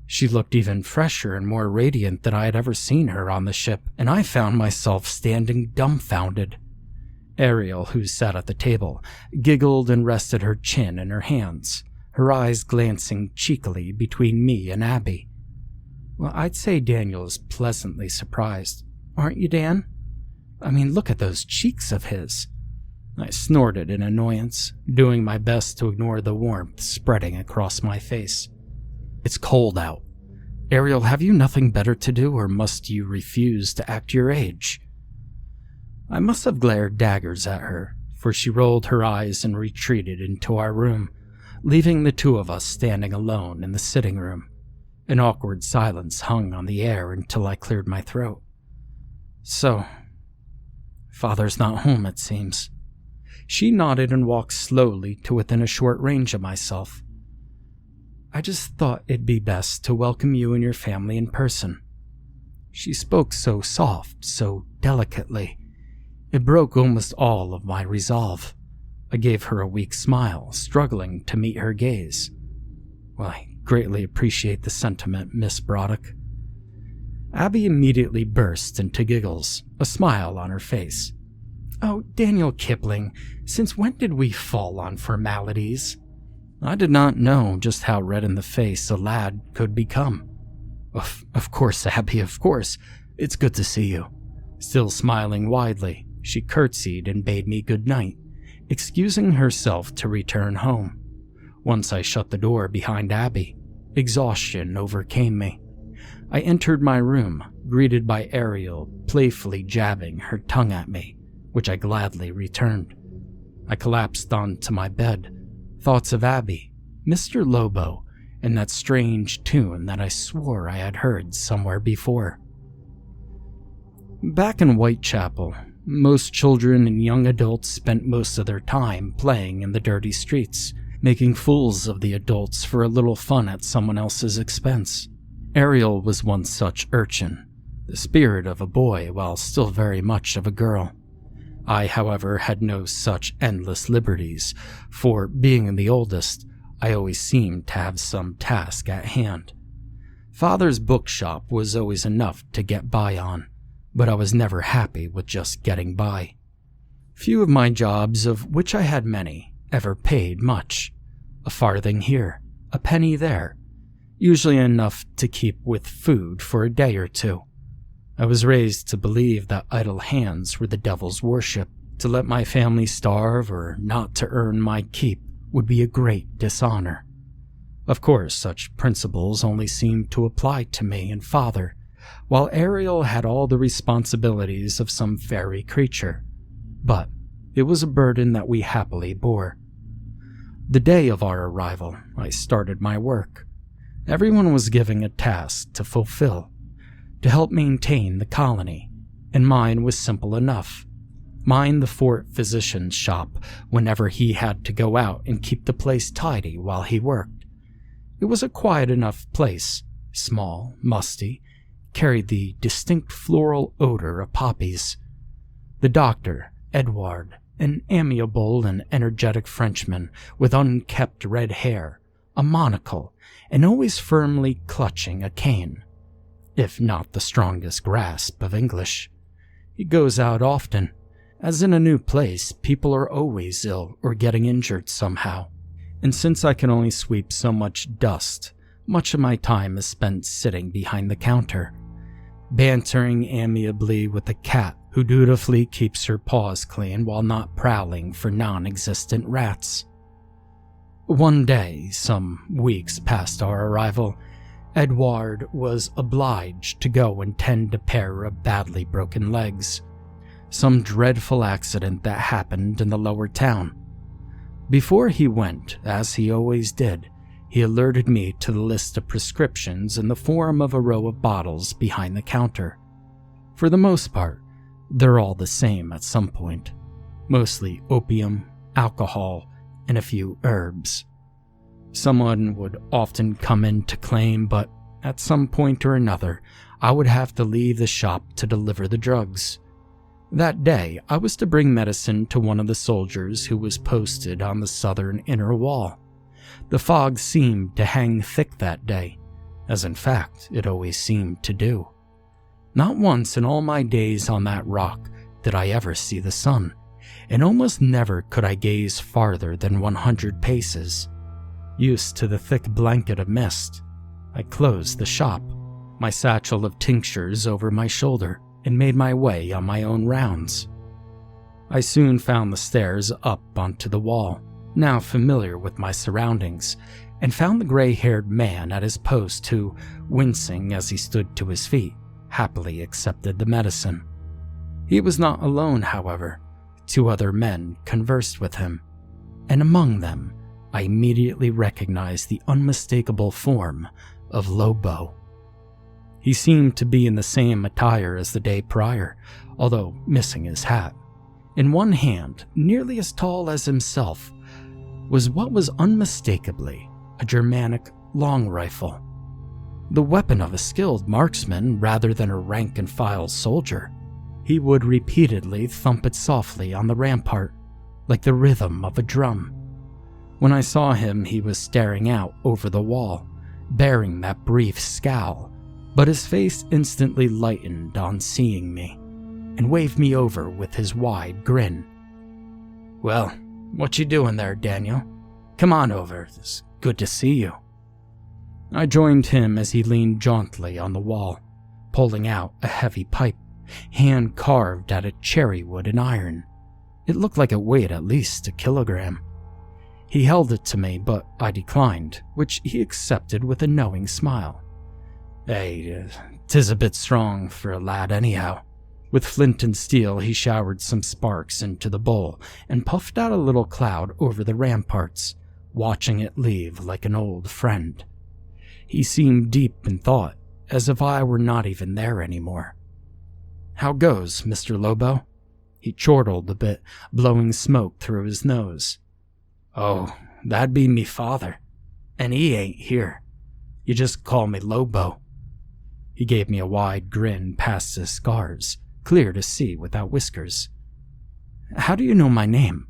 Speaker 1: She looked even fresher and more radiant than I had ever seen her on the ship, and I found myself standing dumbfounded. Ariel, who sat at the table, giggled and rested her chin in her hands, her eyes glancing cheekily between me and Abby. "Well, I'd say Daniel's pleasantly surprised. Aren't you, Dan? I mean, look at those cheeks of his." I snorted in annoyance, doing my best to ignore the warmth spreading across my face. "It's cold out. Ariel, have you nothing better to do, or must you refuse to act your age?" I must have glared daggers at her, for she rolled her eyes and retreated into our room, leaving the two of us standing alone in the sitting room. An awkward silence hung on the air until I cleared my throat. "So, father's not home, it seems." She nodded and walked slowly to within a short range of myself. "I just thought it'd be best to welcome you and your family in person." She spoke so soft, so delicately. It broke almost all of my resolve. I gave her a weak smile, struggling to meet her gaze. "Well, I greatly appreciate the sentiment, Miss Braddock." Abby immediately burst into giggles, a smile on her face. "Oh, Daniel Kipling, since when did we fall on formalities?" I did not know just how red in the face a lad could become. Of course, Abby, of course. It's good to see you." Still smiling widely, she curtsied and bade me good night, excusing herself to return home. Once I shut the door behind Abby, exhaustion overcame me. I entered my room, greeted by Ariel playfully jabbing her tongue at me, which I gladly returned. I collapsed onto my bed, thoughts of Abby, Mr. Lobo, and that strange tune that I swore I had heard somewhere before. Back in Whitechapel, most children and young adults spent most of their time playing in the dirty streets, making fools of the adults for a little fun at someone else's expense. Ariel was one such urchin, the spirit of a boy while still very much of a girl. I, however, had no such endless liberties, for, being the oldest, I always seemed to have some task at hand. Father's bookshop was always enough to get by on, but I was never happy with just getting by. Few of my jobs, of which I had many, ever paid much. A farthing here, a penny there, usually enough to keep with food for a day or two. I was raised to believe that idle hands were the devil's worship. To let my family starve or not to earn my keep would be a great dishonor. Of course, such principles only seemed to apply to me and father, while Ariel had all the responsibilities of some fairy creature. But it was a burden that we happily bore. The day of our arrival, I started my work. Everyone was given a task to fulfill, to help maintain the colony, and mine was simple enough. Mind the fort physician's shop whenever he had to go out and keep the place tidy while he worked. It was a quiet enough place, small, musty, carried the distinct floral odor of poppies. The doctor, Edouard, an amiable and energetic Frenchman with unkempt red hair, a monocle, and always firmly clutching a cane, if not the strongest grasp of English. He goes out often. As in a new place, people are always ill or getting injured somehow. And since I can only sweep so much dust, much of my time is spent sitting behind the counter, bantering amiably with the cat who dutifully keeps her paws clean while not prowling for non-existent rats. One day, some weeks past our arrival, Edouard was obliged to go and tend a pair of badly broken legs. Some dreadful accident that happened in the lower town. Before he went, as he always did, he alerted me to the list of prescriptions in the form of a row of bottles behind the counter. For the most part, they're all the same at some point. Mostly opium, alcohol, and a few herbs. Someone would often come in to claim, but at some point or another, I would have to leave the shop to deliver the drugs. That day, I was to bring medicine to one of the soldiers who was posted on the southern inner wall. The fog seemed to hang thick that day, as in fact it always seemed to do. Not once in all my days on that rock did I ever see the sun, and almost never could I gaze farther than 100 paces. Used to the thick blanket of mist, I closed the shop, my satchel of tinctures over my shoulder, and made my way on my own rounds. I soon found the stairs up onto the wall, now familiar with my surroundings, and found the gray-haired man at his post who, wincing as he stood to his feet, happily accepted the medicine. He was not alone, however. 2 other men conversed with him, and among them, I immediately recognized the unmistakable form of Lobo. He seemed to be in the same attire as the day prior, although missing his hat. In one hand, nearly as tall as himself, was what was unmistakably a Germanic long rifle, the weapon of a skilled marksman rather than a rank-and-file soldier. He would repeatedly thump it softly on the rampart, like the rhythm of a drum. When I saw him, he was staring out over the wall, bearing that brief scowl, but his face instantly lightened on seeing me, and waved me over with his wide grin. "Well, what you doing there, Daniel? Come on over, it's good to see you." I joined him as he leaned jauntily on the wall, pulling out a heavy pipe, hand-carved out of cherry wood and iron. It looked like it weighed at least 1 kilogram. He held it to me, but I declined, which he accepted with a knowing smile. "Hey, 'tis a bit strong for a lad anyhow." With flint and steel, he showered some sparks into the bowl and puffed out a little cloud over the ramparts, watching it leave like an old friend. He seemed deep in thought, as if I were not even there anymore. "How goes, Mr. Lobo?" He chortled a bit, blowing smoke through his nose. "Oh,
Speaker 2: That'd be me father, and he ain't here. You just call me Lobo." He gave me a wide grin past his scars, clear to see without whiskers. "How do you know my name?"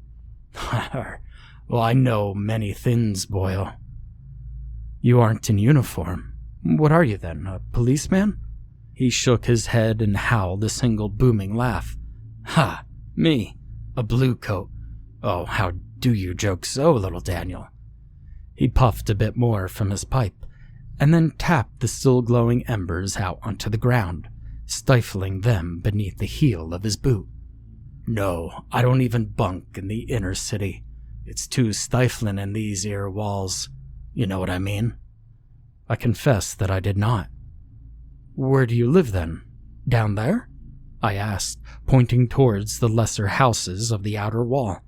Speaker 2: "Well, I know many things, Boyle." "You aren't in uniform. What are you then, a policeman?" He shook his head and howled a single booming laugh. "Ha, me, a blue coat. Oh, how do you joke so, little Daniel?" He puffed a bit more from his pipe, and then tapped the still glowing embers out onto the ground, stifling them beneath the heel of his boot. "No, I don't even bunk in the inner city. It's too stifling in these here walls. You know what I mean?" I confessed that I did not. "Where do you live then? Down there?" I asked, pointing towards the lesser houses of the outer wall.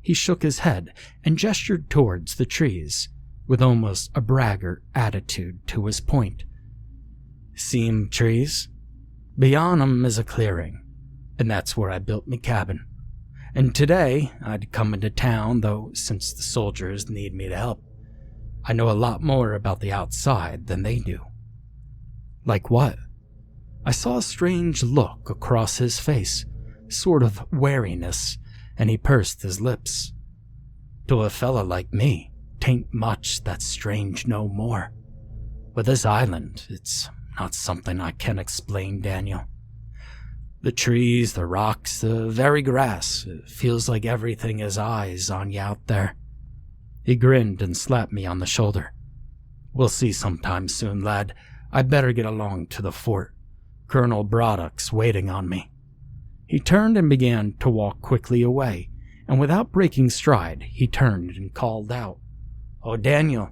Speaker 2: He shook his head and gestured towards the trees, with almost a braggart attitude to his point. "Seem trees? Beyond 'em is a clearing, and that's where I built me cabin. And today I'd come into town, though since the soldiers need me to help, I know a lot more about the outside than they do." "Like what?" I saw a strange look across his face, sort of wariness, and he pursed his lips. "To a fella like me, 'tain't much that's strange no more. But this island, it's not something I can explain, Daniel. The trees, the rocks, the very grass, it feels like everything has eyes on you out there." He grinned and slapped me on the shoulder. "We'll see sometime soon, lad. I'd better get along to the fort. Colonel Braddock's waiting on me." He turned and began to walk quickly away, and without breaking stride, he turned and called out, "Oh, Daniel,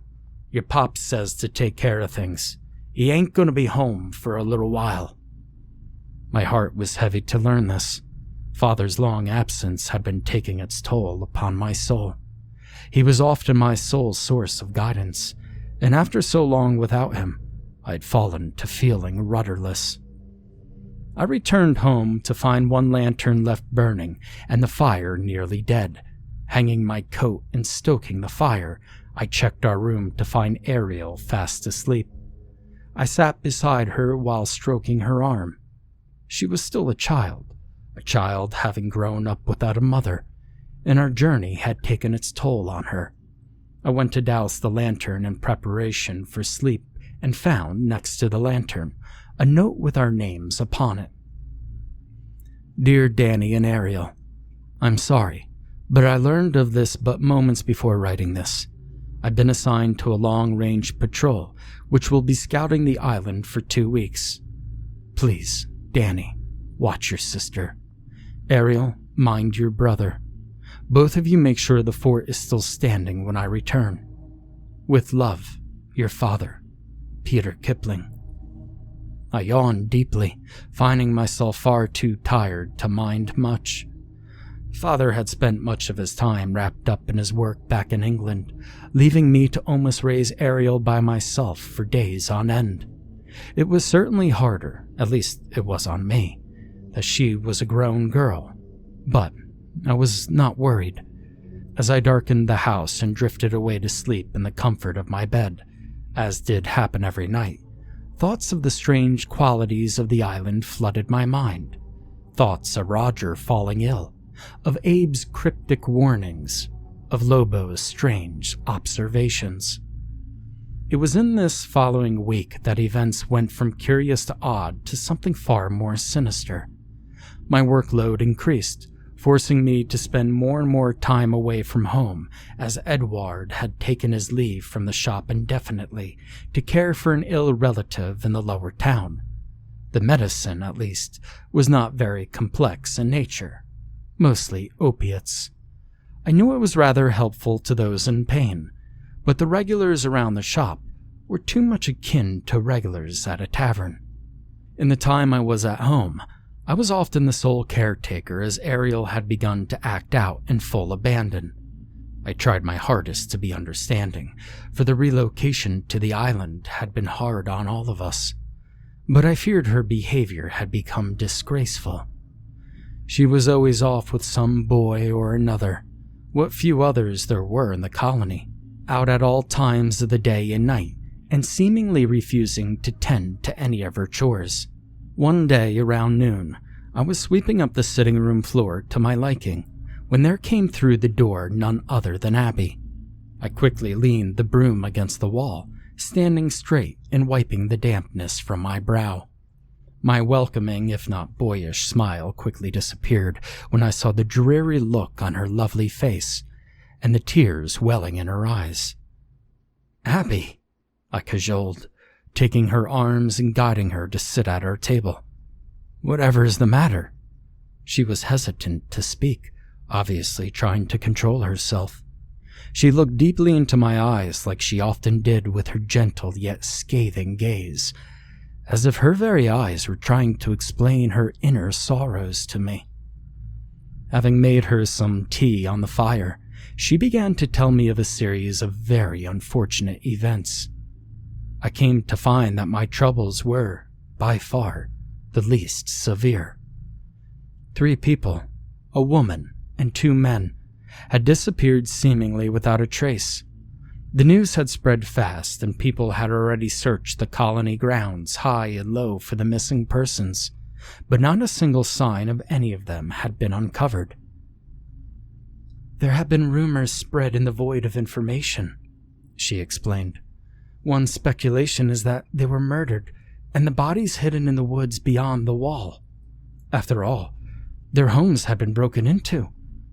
Speaker 2: your pop says to take care of things. He ain't gonna be home for a little while." My heart was heavy to learn this. Father's long absence had been taking its toll upon my soul. He was often my sole source of guidance, and after so long without him, I had fallen to feeling rudderless. I returned home to find one lantern left burning and the fire nearly dead. Hanging my coat and stoking the fire, I checked our room to find Ariel fast asleep. I sat beside her while stroking her arm. She was still a child having grown up without a mother, and our journey had taken its toll on her. I went to douse the lantern in preparation for sleep and found, next to the lantern, a note with our names upon it. "Dear Danny and Ariel, I'm sorry, but I learned of this but moments before writing this. I've been assigned to a long-range patrol, which will be scouting the island for 2 weeks. Please, Danny, watch your sister. Ariel, mind your brother. Both of you make sure the fort is still standing when I return. With love, your father, Peter Kipling." I yawned deeply, finding myself far too tired to mind much. Father had spent much of his time wrapped up in his work back in England, leaving me to almost raise Ariel by myself for days on end. It was certainly harder, at least it was on me, as she was a grown girl, but I was not worried. As I darkened the house and drifted away to sleep in the comfort of my bed, as did happen every night, thoughts of the strange qualities of the island flooded my mind. Thoughts of Roger falling ill, of Abe's cryptic warnings, of Lobo's strange observations. It was in this following week that events went from curious to odd to something far more sinister. My workload increased, forcing me to spend more and more time away from home, as Edward had taken his leave from the shop indefinitely to care for an ill relative in the lower town. The medicine, at least, was not very complex in nature, mostly opiates. I knew it was rather helpful to those in pain, but the regulars around the shop were too much akin to regulars at a tavern. In the time I was at home, I was often the sole caretaker, as Ariel had begun to act out in full abandon. I tried my hardest to be understanding, for the relocation to the island had been hard on all of us, but I feared her behavior had become disgraceful. She was always off with some boy or another, what few others there were in the colony, out at all times of the day and night, and seemingly refusing to tend to any of her chores. One day around noon, I was sweeping up the sitting room floor to my liking when there came through the door none other than Abby. I quickly leaned the broom against the wall, standing straight and wiping the dampness from my brow. My welcoming, if not boyish, smile quickly disappeared when I saw the dreary look on her lovely face and the tears welling in her eyes. "Abby," I cajoled, taking her arms and guiding her to sit at our table. "Whatever is the matter?" She was hesitant to speak, obviously trying to control herself. She looked deeply into my eyes like she often did with her gentle yet scathing gaze, as if her very eyes were trying to explain her inner sorrows to me. Having made her some tea on the fire, she began to tell me of a series of very unfortunate events. I came to find that my troubles were, by far, the least severe. 3 people, a woman and 2 men, had disappeared seemingly without a trace. The news had spread fast, and people had already searched the colony grounds high and low for the missing persons, but not a single sign of any of them had been uncovered. "There have been rumors spread in the void of information," she explained. "One speculation is that they were murdered, and the bodies hidden in the woods beyond the wall. After all, their homes had been broken into,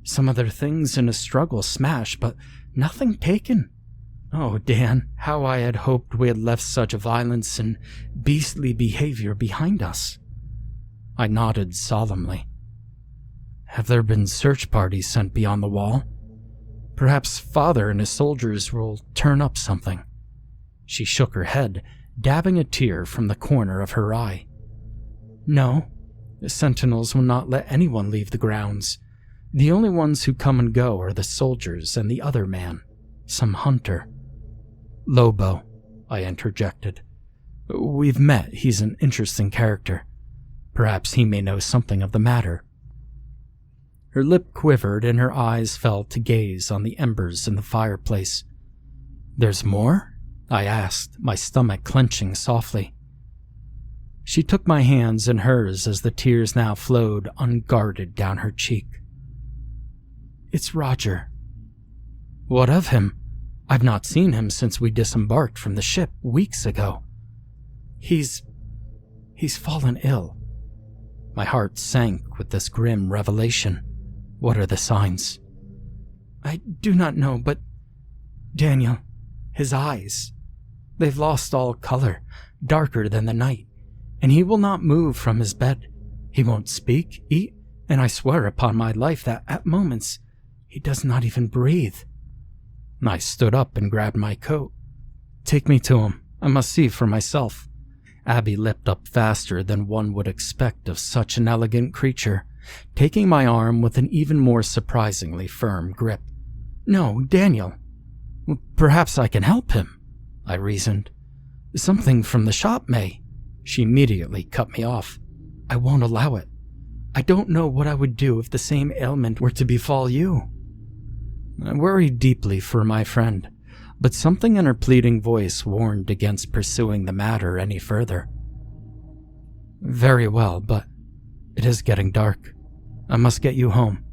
Speaker 2: some of their things in a struggle smashed, but nothing taken. Oh, Dan, how I had hoped we had left such violence and beastly behavior behind us." I nodded solemnly. "Have there been search parties sent beyond the wall? Perhaps Father and his soldiers will turn up something." She shook her head, dabbing a tear from the corner of her eye. "No, the sentinels will not let anyone leave the grounds. The only ones who come and go are the soldiers and the other man, some hunter." "Lobo," I interjected. "We've met. He's an interesting character. Perhaps he may know something of the matter." Her lip quivered and her eyes fell to gaze on the embers in the fireplace. "There's more?" I asked, my stomach clenching softly. She took my hands in hers as the tears now flowed unguarded down her cheek. "It's Roger." "What of him? I've not seen him since we disembarked from the ship weeks ago." He's fallen ill." My heart sank with this grim revelation. "What are the signs?" "I do not know, but Daniel, his eyes, they've lost all color, darker than the night, and he will not move from his bed. He won't speak, eat, and I swear upon my life that at moments he does not even breathe." I stood up and grabbed my coat. "Take me to him. I must see for myself." Abby leapt up faster than one would expect of such an elegant creature, taking my arm with an even more surprisingly firm grip. "No, Daniel. Perhaps I can help him," I reasoned. "Something from the shop may." She immediately cut me off. "I won't allow it. I don't know what I would do if the same ailment were to befall you." I worried deeply for my friend, but something in her pleading voice warned against pursuing the matter any further. "Very well, but it is getting dark. I must get you home."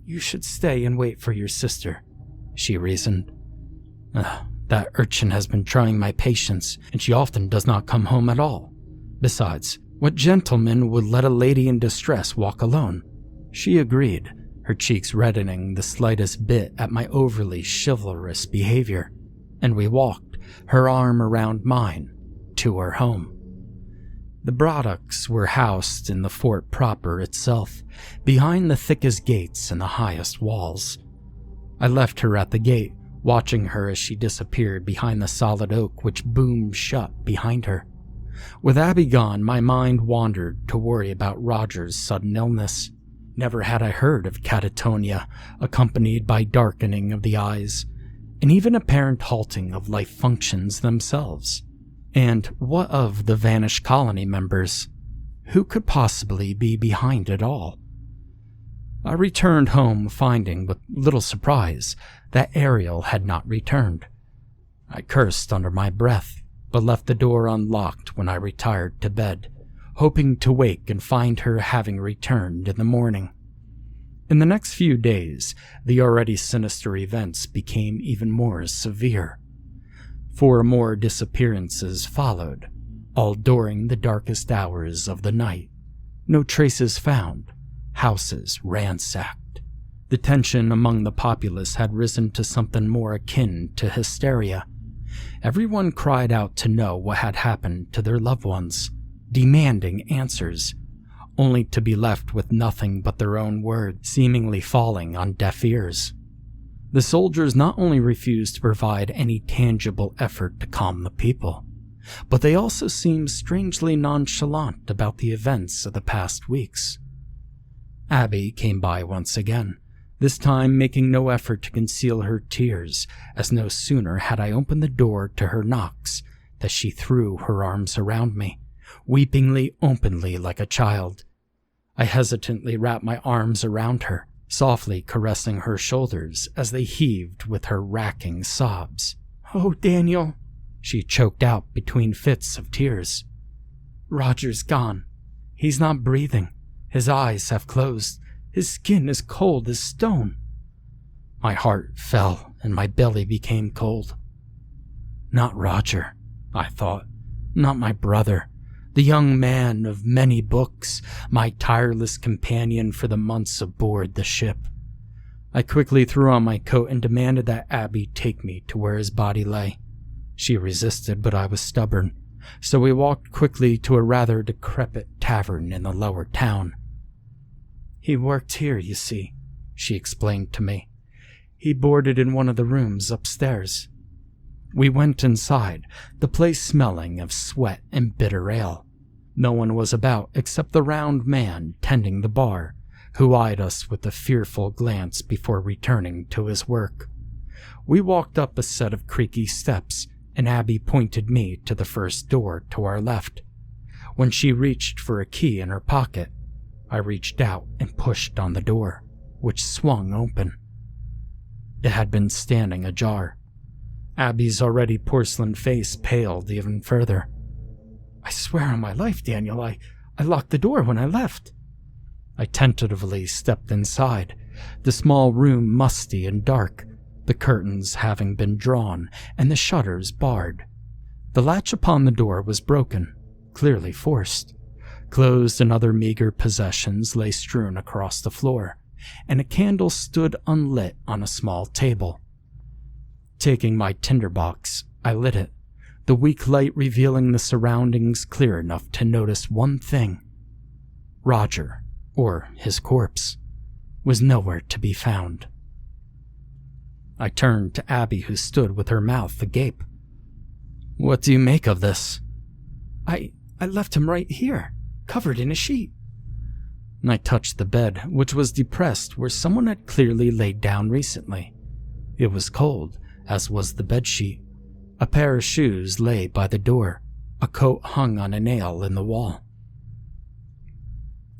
Speaker 2: "You should stay and wait for your sister," she reasoned. That urchin has been trying my patience, and she often does not come home at all. Besides, what gentleman would let a lady in distress walk alone?" She agreed, her cheeks reddening the slightest bit at my overly chivalrous behavior, and we walked, her arm around mine, to her home. The Broddocks were housed in the fort proper itself, behind the thickest gates and the highest walls. I left her at the gate, watching her as she disappeared behind the solid oak which boomed shut behind her. With Abby gone, my mind wandered to worry about Roger's sudden illness. Never had I heard of catatonia, accompanied by darkening of the eyes, and even apparent halting of life functions themselves. And what of the vanished colony members? Who could possibly be behind it all? I returned home, finding with little surprise that Ariel had not returned. I cursed under my breath, but left the door unlocked when I retired to bed, hoping to wake and find her having returned in the morning. In the next few days, the already sinister events became even more severe. 4 more disappearances followed, all during the darkest hours of the night. No traces found, houses ransacked. The tension among the populace had risen to something more akin to hysteria. Everyone cried out to know what had happened to their loved ones, demanding answers, only to be left with nothing but their own words seemingly falling on deaf ears. The soldiers not only refused to provide any tangible effort to calm the people, but they also seemed strangely nonchalant about the events of the past weeks. Abby came by once again, this time making no effort to conceal her tears, as no sooner had I opened the door to her knocks that she threw her arms around me, weepingly openly like a child. I hesitantly wrapped my arms around her, softly caressing her shoulders as they heaved with her racking sobs. "Oh, Daniel," she choked out between fits of tears. "Roger's gone. He's not breathing. His eyes have closed. His skin is cold as stone." My heart fell and my belly became cold. Not Roger, I thought. Not my brother, the young man of many books, my tireless companion for the months aboard the ship. I quickly threw on my coat and demanded that Abby take me to where his body lay. She resisted, but I was stubborn, so we walked quickly to a rather decrepit tavern in the lower town. "He worked here, you see," she explained to me. "He boarded in one of the rooms upstairs." We went inside, the place smelling of sweat and bitter ale. No one was about except the round man tending the bar, who eyed us with a fearful glance before returning to his work. We walked up a set of creaky steps, and Abby pointed me to the first door to our left. When she reached for a key in her pocket, I reached out and pushed on the door, which swung open. It had been standing ajar. Abby's already porcelain face paled even further. "I swear on my life, Daniel, I locked the door when I left." I tentatively stepped inside, the small room musty and dark, the curtains having been drawn and the shutters barred. The latch upon the door was broken, clearly forced. Clothes and other meager possessions lay strewn across the floor, and a candle stood unlit on a small table. Taking my tinderbox, I lit it, the weak light revealing the surroundings clear enough to notice one thing. Roger, or his corpse, was nowhere to be found. I turned to Abby, who stood with her mouth agape. "What do you make of this?" I left him right here, covered in a sheet." I touched the bed, which was depressed where someone had clearly laid down recently. It was cold, as was the bedsheet. A pair of shoes lay by the door. A coat hung on a nail in the wall.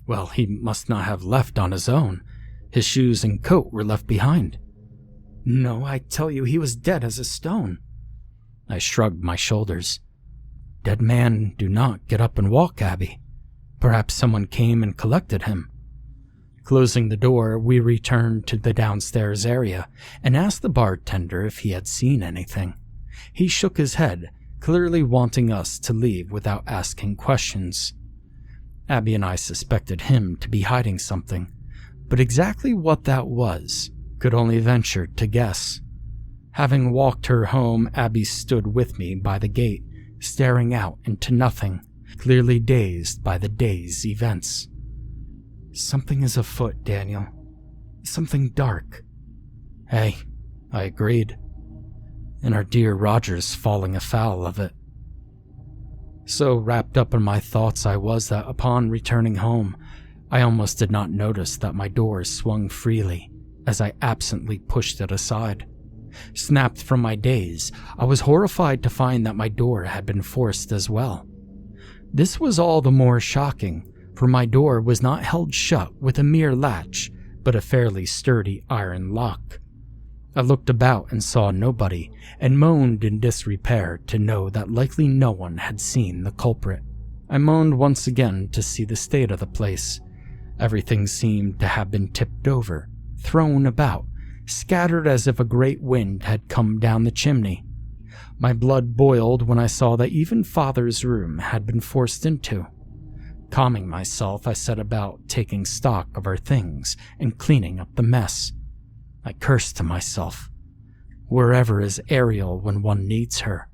Speaker 2: Well, he must not have left on his own. His shoes and coat were left behind. "No, I tell you, he was dead as a stone." I shrugged my shoulders. "Dead men do not get up and walk, Abby. Perhaps someone came and collected him." Closing the door, we returned to the downstairs area and asked the bartender if he had seen anything. He shook his head, clearly wanting us to leave without asking questions. Abby and I suspected him to be hiding something, but exactly what that was could only venture to guess. Having walked her home, Abby stood with me by the gate, staring out into nothing, clearly dazed by the day's events. "Something is afoot, Daniel. Something dark." "Hey," I agreed. "And our dear Roger's falling afoul of it." So wrapped up in my thoughts I was that upon returning home, I almost did not notice that my door swung freely as I absently pushed it aside. Snapped from my daze, I was horrified to find that my door had been forced as well. This was all the more shocking, for my door was not held shut with a mere latch, but a fairly sturdy iron lock. I looked about and saw nobody, and moaned in disrepair to know that likely no one had seen the culprit. I moaned once again to see the state of the place. Everything seemed to have been tipped over, thrown about, scattered as if a great wind had come down the chimney. My blood boiled when I saw that even Father's room had been forced into. Calming myself, I set about taking stock of our things and cleaning up the mess. I cursed to myself. Wherever is Ariel when one needs her?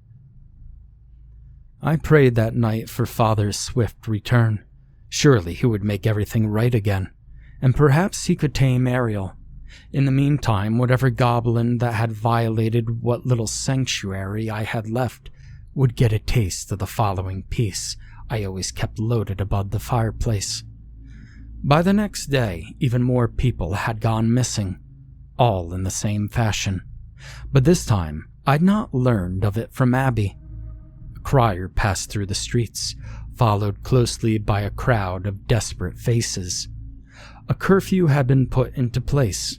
Speaker 2: I prayed that night for Father's swift return. Surely he would make everything right again, and perhaps he could tame Ariel. In the meantime, whatever goblin that had violated what little sanctuary I had left would get a taste of the following piece I always kept loaded above the fireplace. By the next day, even more people had gone missing, all in the same fashion. But this time, I'd not learned of it from Abby. A crier passed through the streets, followed closely by a crowd of desperate faces. A curfew had been put into place.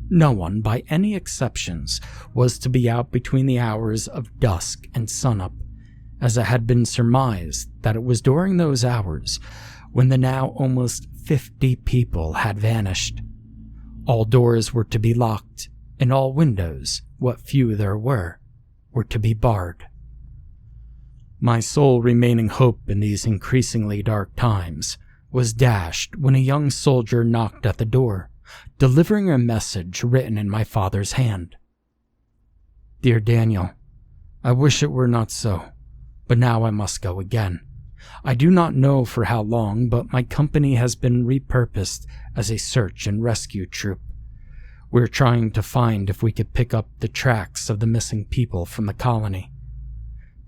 Speaker 2: No one, by any exceptions, was to be out between the hours of dusk and sunup, as it had been surmised that it was during those hours when the now almost 50 people had vanished. All doors were to be locked, and all windows, what few there were to be barred. My sole remaining hope in these increasingly dark times was dashed when a young soldier knocked at the door, delivering a message written in my father's hand. "Dear Daniel, I wish it were not so, but now I must go again. I do not know for how long, but my company has been repurposed as a search and rescue troop. We're trying to find if we could pick up the tracks of the missing people from the colony.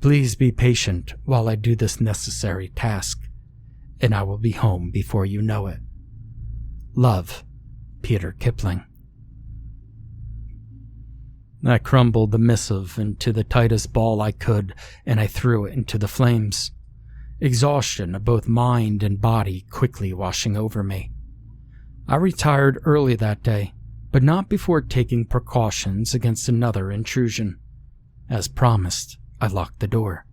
Speaker 2: Please be patient while I do this necessary task, and I will be home before you know it. Love, Peter Kipling." I crumbled the missive into the tightest ball I could, and I threw it into the flames. Exhaustion of both mind and body quickly washing over me. I retired early that day, but not before taking precautions against another intrusion. As promised, I locked the door,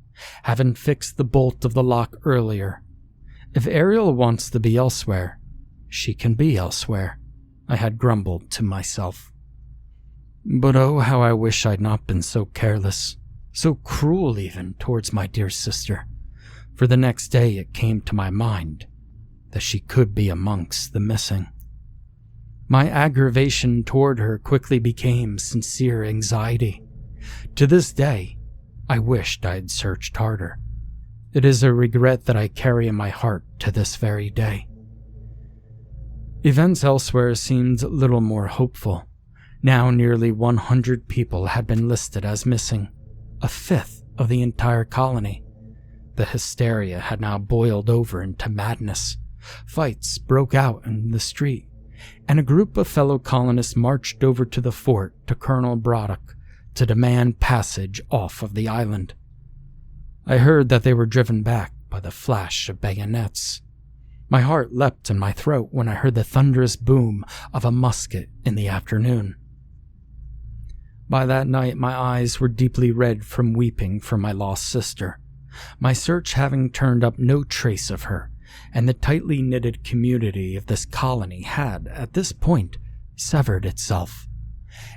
Speaker 2: having fixed the bolt of the lock earlier. If Ariel wants to be elsewhere, she can be elsewhere, I had grumbled to myself. But oh, how I wish I'd not been so careless, so cruel even towards my dear sister, for the next day it came to my mind that she could be amongst the missing. My aggravation toward her quickly became sincere anxiety. To this day, I wished I had searched harder. It is a regret that I carry in my heart to this very day. Events elsewhere seemed little more hopeful. Now nearly 100 people had been listed as missing, a fifth of the entire colony. The hysteria had now boiled over into madness. Fights broke out in the street, and a group of fellow colonists marched over to the fort to Colonel Braddock to demand passage off of the island. I heard that they were driven back by the flash of bayonets. My heart leapt in my throat when I heard the thunderous boom of a musket in the afternoon. By that night, my eyes were deeply red from weeping for my lost sister, my search having turned up no trace of her, and the tightly knitted community of this colony had, at this point, severed itself,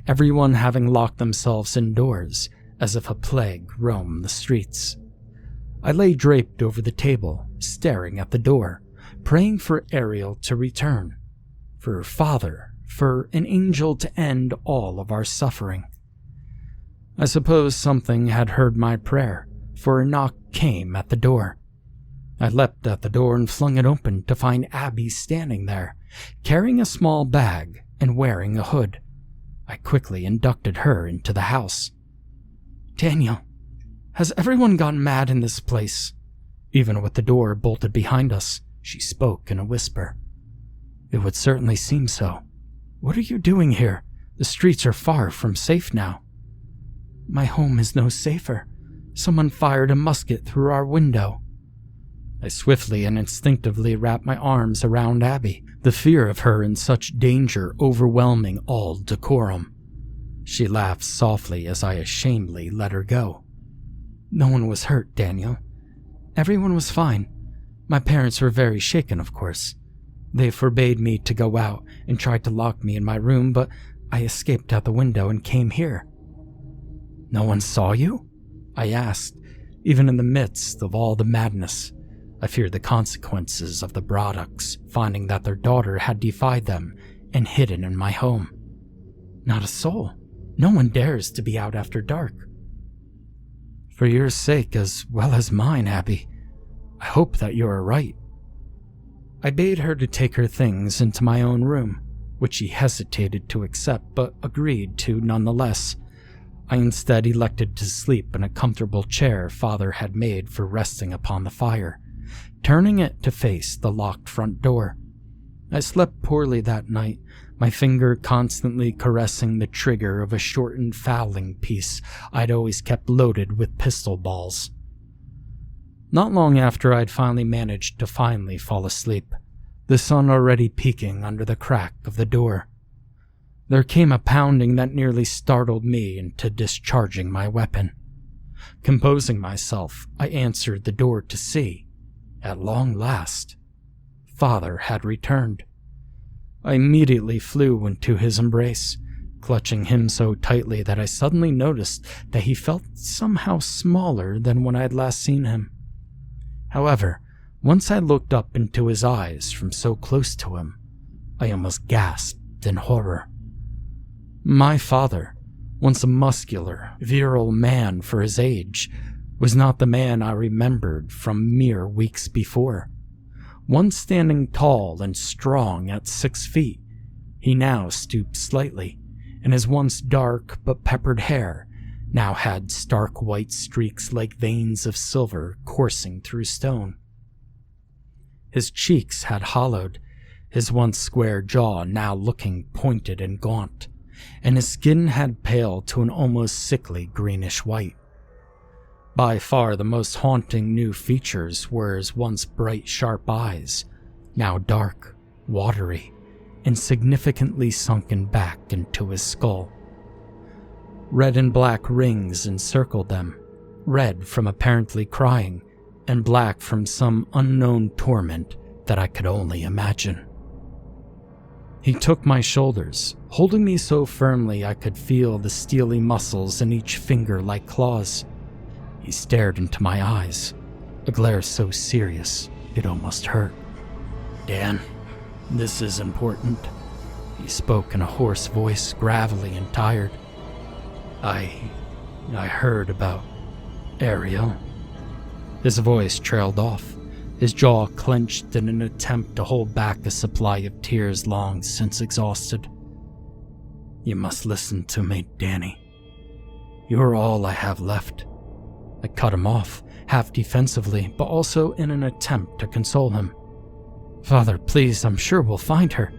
Speaker 2: everyone having locked themselves indoors as if a plague roamed the streets. I lay draped over the table, staring at the door, praying for Ariel to return, for Father, for an angel to end all of our suffering. I suppose something had heard my prayer, for a knock came at the door. I leapt at the door and flung it open to find Abby standing there, carrying a small bag and wearing a hood. I quickly inducted her into the house. "Daniel, has everyone gone mad in this place?" Even with the door bolted behind us, she spoke in a whisper. "It would certainly seem so. What are you doing here? The streets are far from safe now." "My home is no safer. Someone fired a musket through our window." I swiftly and instinctively wrapped my arms around Abby, the fear of her in such danger overwhelming all decorum. She laughed softly as I ashamedly let her go. No one was hurt, Daniel. Everyone was fine. My parents were very shaken, of course. They forbade me to go out and tried to lock me in my room, but I escaped out the window and came here. No one saw you? I asked, even in the midst of all the madness. I feared the consequences of the Broddocks finding that their daughter had defied them and hidden in my home. Not a soul. No one dares to be out after dark. For your sake as well as mine, Abby, I hope that you are right. I bade her to take her things into my own room, which she hesitated to accept but agreed to nonetheless. I instead elected to sleep in a comfortable chair Father had made for resting upon the fire, turning it to face the locked front door. I slept poorly that night, my finger constantly caressing the trigger of a shortened fowling piece I'd always kept loaded with pistol balls. Not long after I'd finally managed to fall asleep, the sun already peeking under the crack of the door, there came a pounding that nearly startled me into discharging my weapon. Composing myself, I answered the door to see, at long last, Father had returned. I immediately flew into his embrace, clutching him so tightly that I suddenly noticed that he felt somehow smaller than when I had last seen him. However, once I looked up into his eyes from so close to him, I almost gasped in horror. My father, once a muscular, virile man for his age, was not the man I remembered from mere weeks before. Once standing tall and strong at 6 feet, he now stooped slightly, and his once dark but peppered hair now had stark white streaks like veins of silver coursing through stone. His cheeks had hollowed, his once square jaw now looking pointed and gaunt, and his skin had paled to an almost sickly greenish white. By far the most haunting new features were his once bright sharp eyes, now dark, watery, and significantly sunken back into his skull. Red and black rings encircled them, red from apparently crying, and black from some unknown torment that I could only imagine. He took my shoulders, holding me so firmly I could feel the steely muscles in each finger like claws. He stared into my eyes, a glare so serious it almost hurt. "Dan, this is important," he spoke in a hoarse voice, gravelly and tired. I heard about Ariel." His voice trailed off, his jaw clenched in an attempt to hold back a supply of tears long since exhausted. "You must listen to me, Danny. You are all I have left." I cut him off, half defensively, but also in an attempt to console him. "Father, please, I'm sure we'll find her."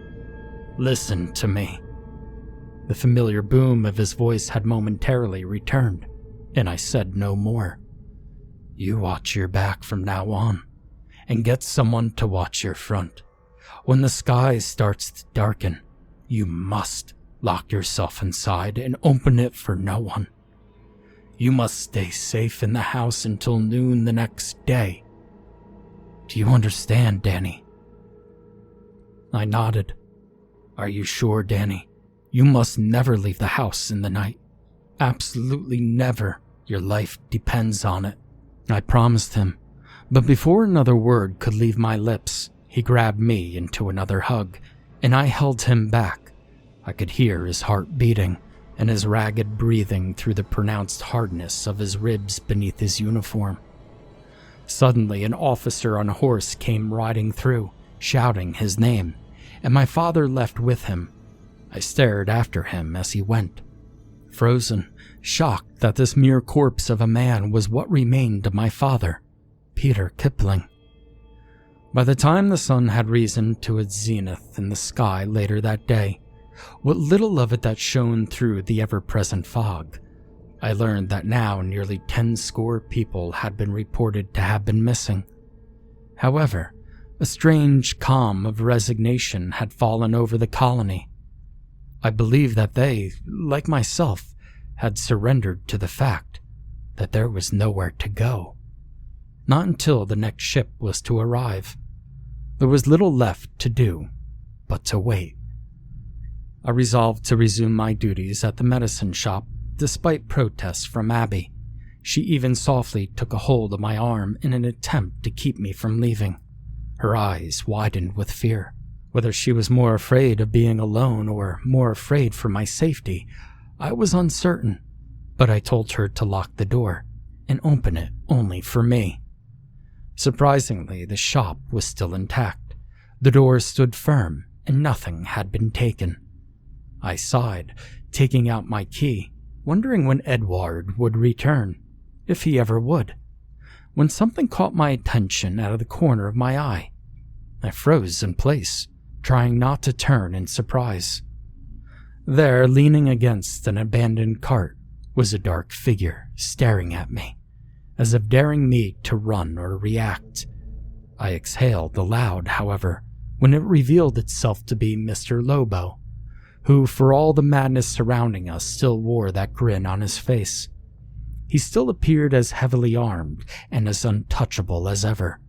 Speaker 2: "Listen to me." The familiar boom of his voice had momentarily returned, and I said no more. "You watch your back from now on, and get someone to watch your front. When the sky starts to darken, you must lock yourself inside and open it for no one. You must stay safe in the house until noon the next day. Do you understand, Danny?" I nodded. "Are you sure, Danny? You must never leave the house in the night. Absolutely never. Your life depends on it." I promised him, but before another word could leave my lips, he grabbed me into another hug, and I held him back. I could hear his heart beating, and his ragged breathing through the pronounced hardness of his ribs beneath his uniform. Suddenly, an officer on a horse came riding through, shouting his name, and my father left with him. I stared after him as he went, frozen, shocked that this mere corpse of a man was what remained of my father, Peter Kipling. By the time the sun had risen to its zenith in the sky later that day, what little of it that shone through the ever-present fog, I learned that now nearly 10 score people had been reported to have been missing. However, a strange calm of resignation had fallen over the colony. I believe that they, like myself, had surrendered to the fact that there was nowhere to go. Not until the next ship was to arrive. There was little left to do but to wait. I resolved to resume my duties at the medicine shop despite protests from Abby. She even softly took a hold of my arm in an attempt to keep me from leaving. Her eyes widened with fear. Whether she was more afraid of being alone or more afraid for my safety, I was uncertain, but I told her to lock the door and open it only for me. Surprisingly, the shop was still intact. The door stood firm and nothing had been taken. I sighed, taking out my key, wondering when Edward would return, if he ever would, when something caught my attention out of the corner of my eye. I froze in place, trying not to turn in surprise. There, leaning against an abandoned cart, was a dark figure staring at me, as if daring me to run or react. I exhaled aloud, however, when it revealed itself to be Mr. Lobo, who, for all the madness surrounding us, still wore that grin on his face. He still appeared as heavily armed and as untouchable as ever.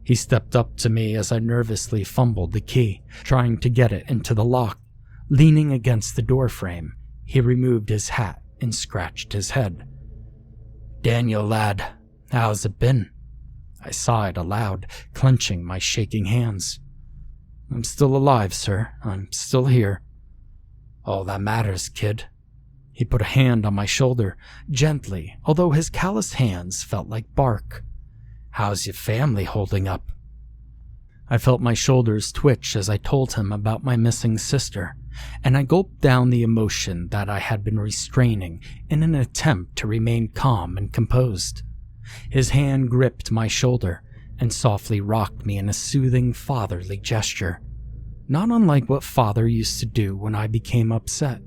Speaker 2: He stepped up to me as I nervously fumbled the key, trying to get it into the lock. Leaning against the doorframe, he removed his hat and scratched his head. "Daniel, lad, how's it been?" I sighed aloud, clenching my shaking hands. "I'm still alive, sir. I'm still here." "All that matters, kid." He put a hand on my shoulder, gently, although his calloused hands felt like bark. "How's your family holding up?" I felt my shoulders twitch as I told him about my missing sister, and I gulped down the emotion that I had been restraining in an attempt to remain calm and composed. His hand gripped my shoulder and softly rocked me in a soothing fatherly gesture, not unlike what father used to do when I became upset.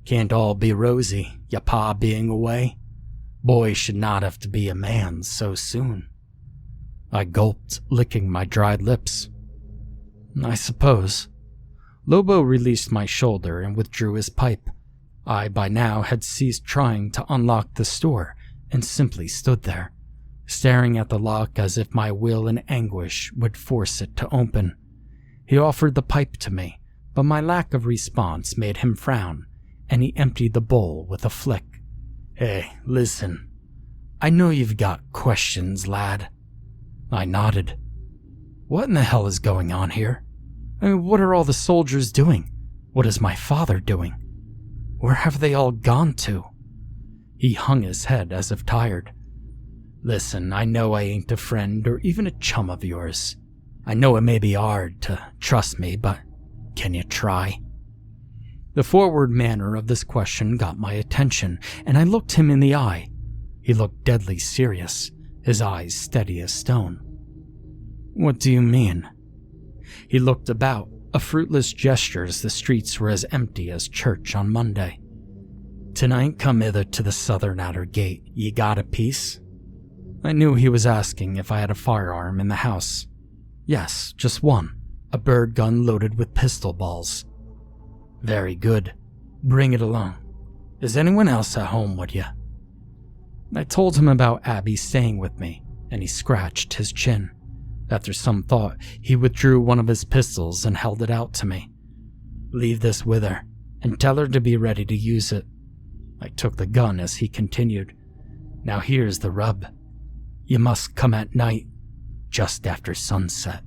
Speaker 2: "Can't all be rosy, ya pa being away. Boy should not have to be a man so soon." I gulped, licking my dried lips. "I suppose." Lobo released my shoulder and withdrew his pipe. I by now had ceased trying to unlock the store and simply stood there, staring at the lock as if my will in anguish would force it to open. He offered the pipe to me, but my lack of response made him frown, and he emptied the bowl with a flick. "Hey, listen. I know you've got questions, lad." I nodded. "What in the hell is going on here? I mean, what are all the soldiers doing? What is my father doing? Where have they all gone to?" He hung his head as if tired. "Listen, I know I ain't a friend or even a chum of yours. I know it may be hard to trust me, but can you try?" The forward manner of this question got my attention, and I looked him in the eye. He looked deadly serious, his eyes steady as stone. "What do you mean?" He looked about, a fruitless gesture as the streets were as empty as church on Monday. "Tonight come hither to the southern outer gate. Ye got a piece?" I knew he was asking if I had a firearm in the house. Yes, just one, a bird gun loaded with pistol balls. "Very good. Bring it along. Is anyone else at home with you?" I told him about Abby staying with me, and he scratched his chin. After some thought, he withdrew one of his pistols and held it out to me. "Leave this with her, and tell her to be ready to use it." I took the gun as he continued. "Now here's the rub. You must come at night, just after sunset."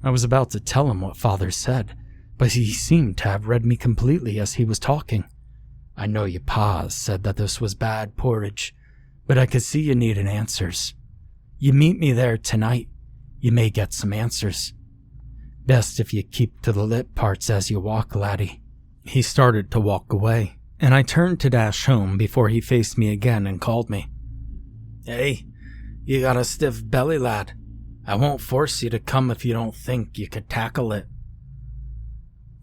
Speaker 2: I was about to tell him what father said, but he seemed to have read me completely as he was talking. "I know your pa said that this was bad porridge, but I could see you needed answers. You meet me there tonight, you may get some answers. Best if you keep to the lit parts as you walk, laddie." He started to walk away, and I turned to dash home before he faced me again and called me. "Hey, you got a stiff belly, lad. I won't force you to come if you don't think you could tackle it."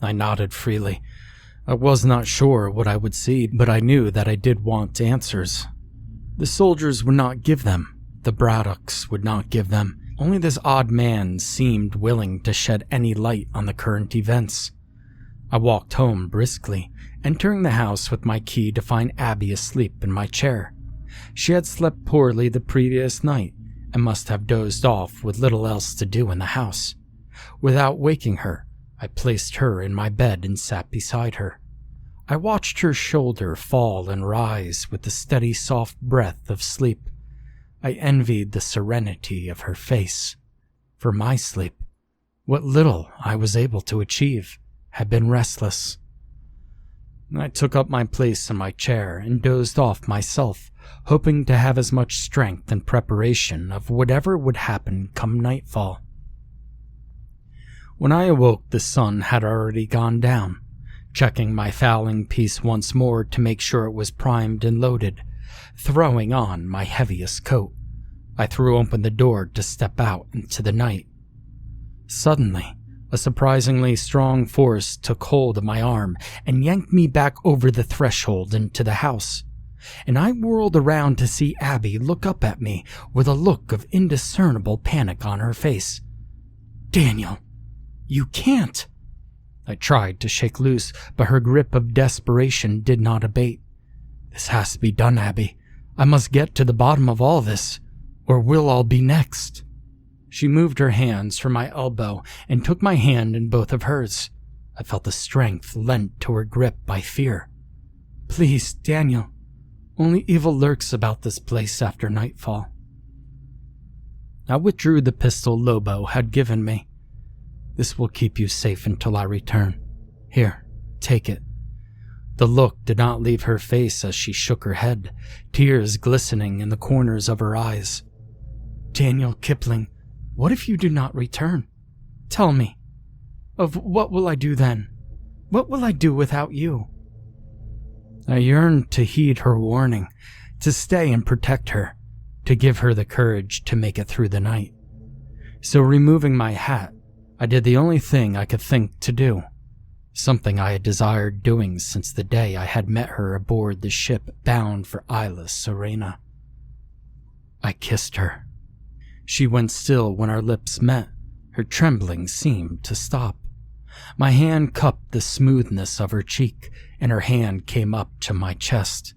Speaker 2: I nodded freely. I was not sure what I would see, but I knew that I did want answers. The soldiers would not give them. The Braddocks would not give them. Only this odd man seemed willing to shed any light on the current events. I walked home briskly, entering the house with my key to find Abby asleep in my chair. She had slept poorly the previous night and must have dozed off with little else to do in the house. Without waking her, I placed her in my bed and sat beside her. I watched her shoulder fall and rise with the steady, soft breath of sleep. I envied the serenity of her face. For my sleep, what little I was able to achieve had been restless. I took up my place in my chair and dozed off myself, hoping to have as much strength and preparation of whatever would happen come nightfall. When I awoke, the sun had already gone down. Checking my fowling piece once more to make sure it was primed and loaded, throwing on my heaviest coat, I threw open the door to step out into the night. Suddenly, a surprisingly strong force took hold of my arm and yanked me back over the threshold into the house, and I whirled around to see Abby look up at me with a look of indiscernible panic on her face. "Daniel, you can't!" I tried to shake loose, but her grip of desperation did not abate. "This has to be done, Abby. I must get to the bottom of all this, or we'll all be next." She moved her hands from my elbow and took my hand in both of hers. I felt the strength lent to her grip by fear. "Please, Daniel. Only evil lurks about this place after nightfall." I withdrew the pistol Lobo had given me. "This will keep you safe until I return. Here, take it." The look did not leave her face as she shook her head, tears glistening in the corners of her eyes. "Daniel Kipling, what if you do not return? Tell me. Of what will I do then? What will I do without you?" I yearned to heed her warning, to stay and protect her, to give her the courage to make it through the night. So removing my hat, I did the only thing I could think to do, something I had desired doing since the day I had met her aboard the ship bound for Isla, Sirena. I kissed her. She went still when our lips met. Her trembling seemed to stop. My hand cupped the smoothness of her cheek, and her hand came up to my chest.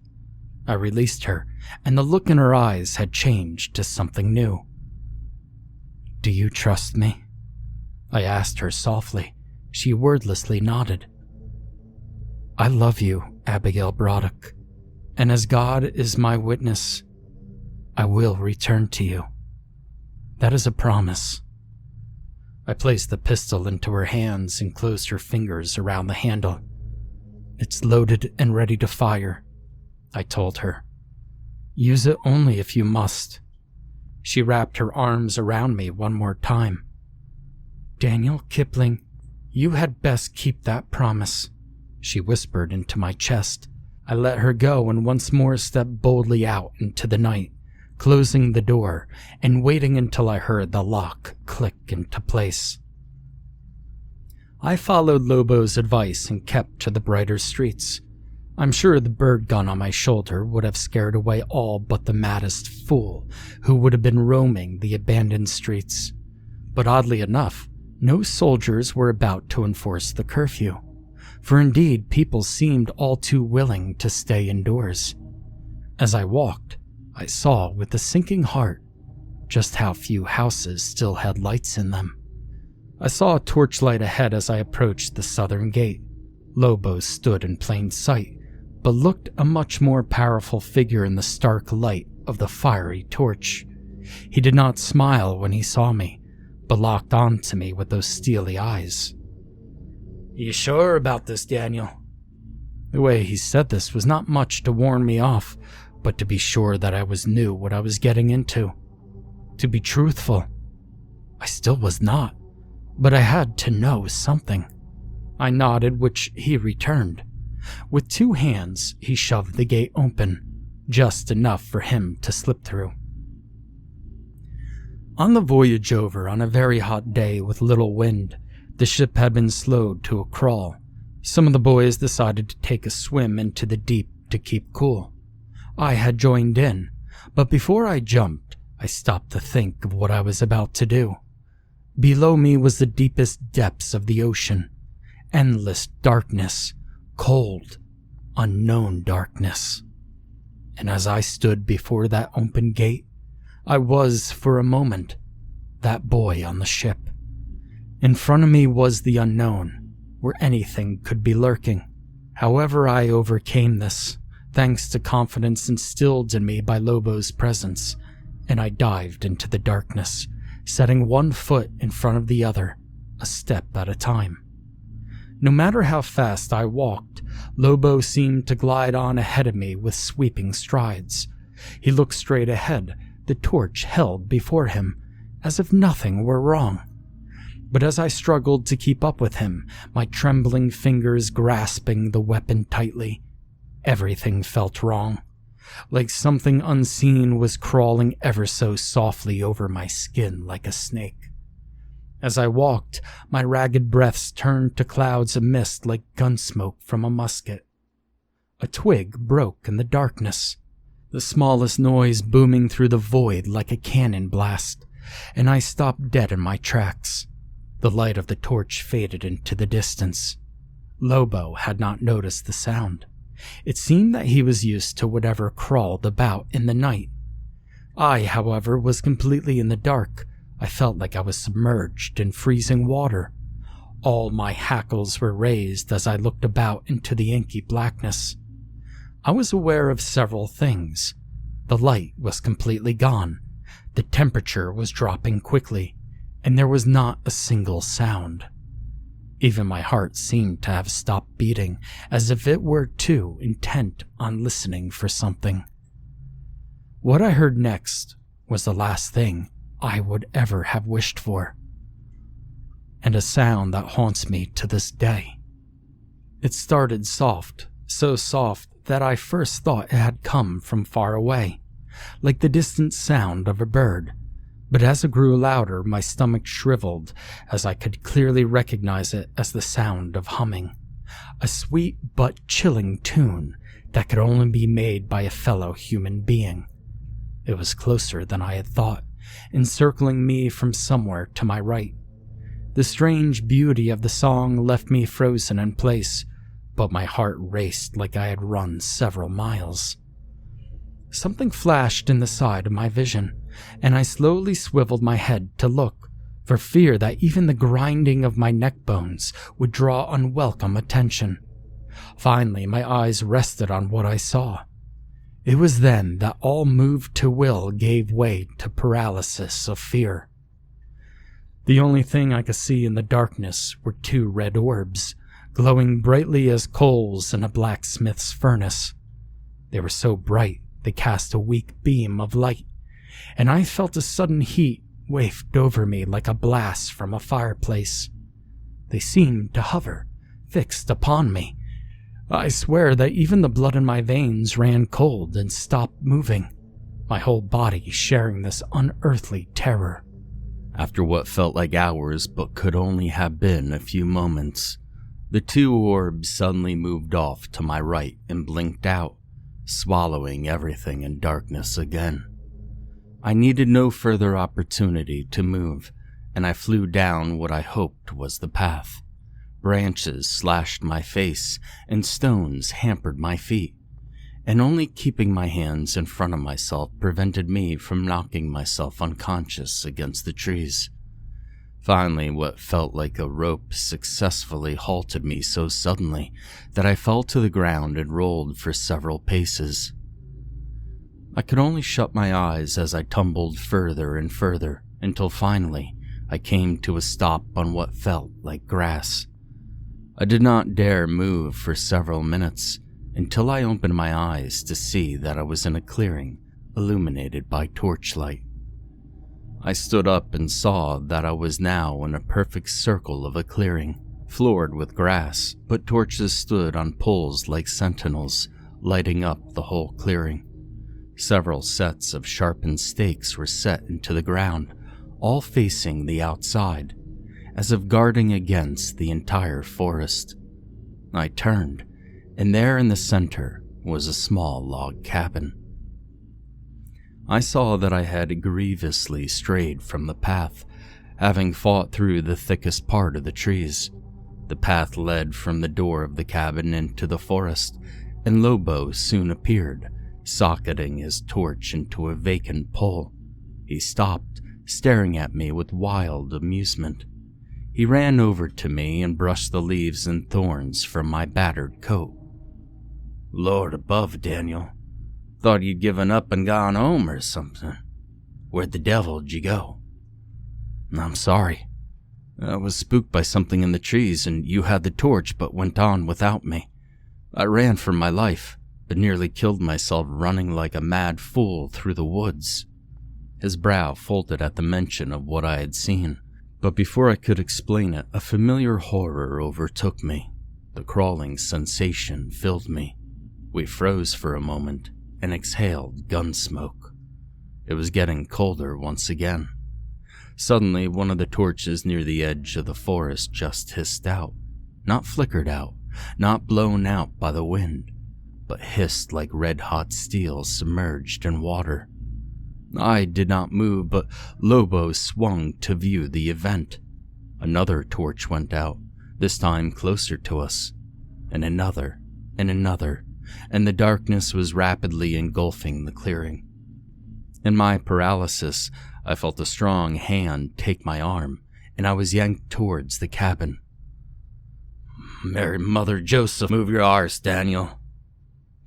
Speaker 2: I released her, and the look in her eyes had changed to something new. "Do you trust me?" I asked her softly. She wordlessly nodded. "I love you, Abigail Braddock, and as God is my witness, I will return to you. That is a promise." I placed the pistol into her hands and closed her fingers around the handle. "It's loaded and ready to fire," I told her. "Use it only if you must." She wrapped her arms around me one more time. "Daniel Kipling, you had best keep that promise," she whispered into my chest. I let her go and once more stepped boldly out into the night, closing the door and waiting until I heard the lock click into place. I followed Lobo's advice and kept to the brighter streets. I'm sure the bird gun on my shoulder would have scared away all but the maddest fool who would have been roaming the abandoned streets. But oddly enough, no soldiers were about to enforce the curfew, for indeed people seemed all too willing to stay indoors. As I walked, I saw with a sinking heart just how few houses still had lights in them. I saw a torchlight ahead as I approached the southern gate. Lobo stood in plain sight, but looked a much more powerful figure in the stark light of the fiery torch. He did not smile when he saw me, but locked on to me with those steely eyes. "You sure about this, Daniel?" The way he said this was not much to warn me off, but to be sure that I knew what I was getting into. To be truthful, I still was not, but I had to know something. I nodded, which he returned. With 2 hands, he shoved the gate open, just enough for him to slip through. On the voyage over on a very hot day with little wind, the ship had been slowed to a crawl. Some of the boys decided to take a swim into the deep to keep cool. I had joined in, but before I jumped, I stopped to think of what I was about to do. Below me was the deepest depths of the ocean. Endless darkness. Cold, unknown darkness. And as I stood before that open gate, I was, for a moment, that boy on the ship. In front of me was the unknown, where anything could be lurking. However, I overcame this, thanks to confidence instilled in me by Lobo's presence, and I dived into the darkness, setting one foot in front of the other, a step at a time. No matter how fast I walked, Lobo seemed to glide on ahead of me with sweeping strides. He looked straight ahead, the torch held before him, as if nothing were wrong. But as I struggled to keep up with him, my trembling fingers grasping the weapon tightly, everything felt wrong, like something unseen was crawling ever so softly over my skin like a snake. As I walked, my ragged breaths turned to clouds of mist like gun smoke from a musket. A twig broke in the darkness, the smallest noise booming through the void like a cannon blast, and I stopped dead in my tracks. The light of the torch faded into the distance. Lobo had not noticed the sound. It seemed that he was used to whatever crawled about in the night. I, however, was completely in the dark. I felt like I was submerged in freezing water. All my hackles were raised as I looked about into the inky blackness. I was aware of several things. The light was completely gone. The temperature was dropping quickly, and there was not a single sound. Even my heart seemed to have stopped beating, as if it were too intent on listening for something. What I heard next was the last thing I would ever have wished for, and a sound that haunts me to this day. It started soft, so soft that I first thought it had come from far away, like the distant sound of a bird. But as it grew louder, my stomach shriveled as I could clearly recognize it as the sound of humming, a sweet but chilling tune that could only be made by a fellow human being. It was closer than I had thought, encircling me from somewhere to my right. The strange beauty of the song left me frozen in place, but my heart raced like I had run several miles. Something flashed in the side of my vision, and I slowly swiveled my head to look, for fear that even the grinding of my neck bones would draw unwelcome attention. Finally, my eyes rested on what I saw. It was then that all moved to will gave way to paralysis of fear. The only thing I could see in the darkness were two red orbs, glowing brightly as coals in a blacksmith's furnace. They were so bright they cast a weak beam of light, and I felt a sudden heat waft over me like a blast from a fireplace. They seemed to hover, fixed upon me. I swear that even the blood in my veins ran cold and stopped moving, my whole body sharing this unearthly terror.
Speaker 1: After what felt like hours but could only have been a few moments, the two orbs suddenly moved off to my right and blinked out, swallowing everything in darkness again. I needed no further opportunity to move, and I flew down what I hoped was the path. Branches slashed my face, and stones hampered my feet, and only keeping my hands in front of myself prevented me from knocking myself unconscious against the trees. Finally, what felt like a rope successfully halted me so suddenly that I fell to the ground and rolled for several paces. I could only shut my eyes as I tumbled further and further until finally I came to a stop on what felt like grass. I did not dare move for several minutes until I opened my eyes to see that I was in a clearing illuminated by torchlight. I stood up and saw that I was now in a perfect circle of a clearing, floored with grass, but torches stood on poles like sentinels, lighting up the whole clearing. Several sets of sharpened stakes were set into the ground, all facing the outside, as if guarding against the entire forest. I turned, and there in the center was a small log cabin. I saw that I had grievously strayed from the path, having fought through the thickest part of the trees. The path led from the door of the cabin into the forest, and Lobo soon appeared, socketing his torch into a vacant pole. He stopped, staring at me with wild amusement. He ran over to me and brushed the leaves and thorns from my battered coat. "Lord above, Daniel. Thought you'd given up and gone home or something. Where the devil'd you go?" "I'm sorry. I was spooked by something in the trees, and you had the torch but went on without me. I ran for my life, but nearly killed myself running like a mad fool through the woods." His brow folded at the mention of what I had seen, but before I could explain it, a familiar horror overtook me. The crawling sensation filled me. We froze for a moment and exhaled gun smoke. It was getting colder once again. Suddenly, one of the torches near the edge of the forest just hissed out. Not flickered out, not blown out by the wind, but hissed like red-hot steel submerged in water. I did not move, but Lobo swung to view the event. Another torch went out, this time closer to us, and another, and the darkness was rapidly engulfing the clearing. In my paralysis, I felt a strong hand take my arm, and I was yanked towards the cabin. "Mary Mother Joseph, move your arse, Daniel."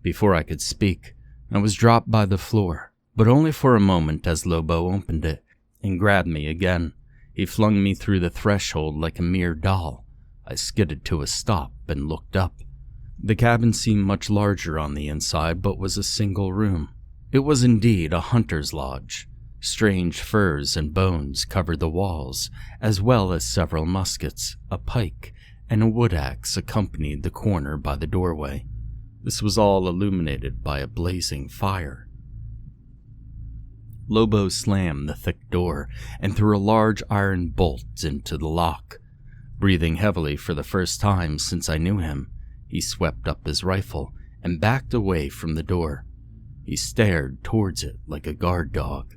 Speaker 1: Before I could speak, I was dropped by the floor, but only for a moment as Lobo opened it and grabbed me again. He flung me through the threshold like a mere doll. I skidded to a stop and looked up. The cabin seemed much larger on the inside, but was a single room. It was indeed a hunter's lodge. Strange furs and bones covered the walls, as well as several muskets, a pike, and a wood axe accompanied the corner by the doorway. This was all illuminated by a blazing fire. Lobo slammed the thick door and threw a large iron bolt into the lock. Breathing heavily for the first time since I knew him, he swept up his rifle and backed away from the door. He stared towards it like a guard dog.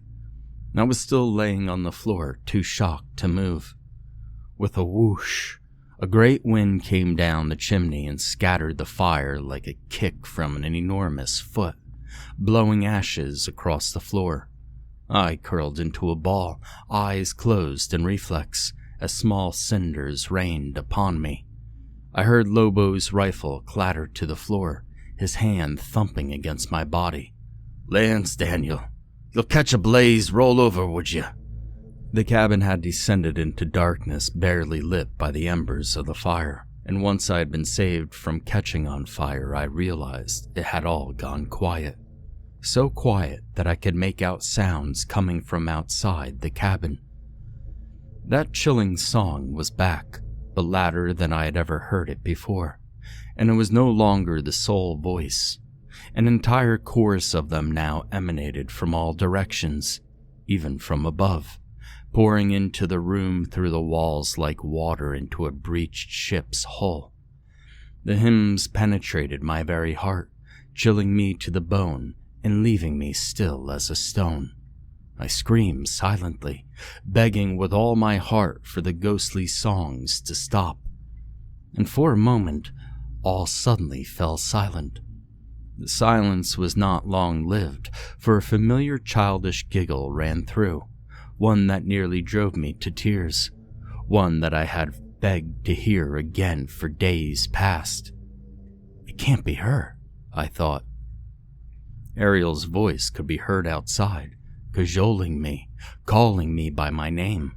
Speaker 1: I was still laying on the floor, too shocked to move. With a whoosh, a great wind came down the chimney and scattered the fire like a kick from an enormous foot, blowing ashes across the floor. I curled into a ball, eyes closed in reflex, as small cinders rained upon me. I heard Lobo's rifle clatter to the floor, his hand thumping against my body. "Lance, Daniel. You'll catch a blaze, roll over, would you?" The cabin had descended into darkness barely lit by the embers of the fire, and once I had been saved from catching on fire, I realized it had all gone quiet. So quiet that I could make out sounds coming from outside the cabin. That chilling song was back, but louder than I had ever heard it before, and it was no longer the sole voice. An entire chorus of them now emanated from all directions, even from above, pouring into the room through the walls like water into a breached ship's hull. The hymns penetrated my very heart, chilling me to the bone and leaving me still as a stone. I screamed silently, begging with all my heart for the ghostly songs to stop. And for a moment, all suddenly fell silent. The silence was not long-lived, for a familiar childish giggle ran through, one that nearly drove me to tears, one that I had begged to hear again for days past. It can't be her, I thought. Ariel's voice could be heard outside, cajoling me, calling me by my name.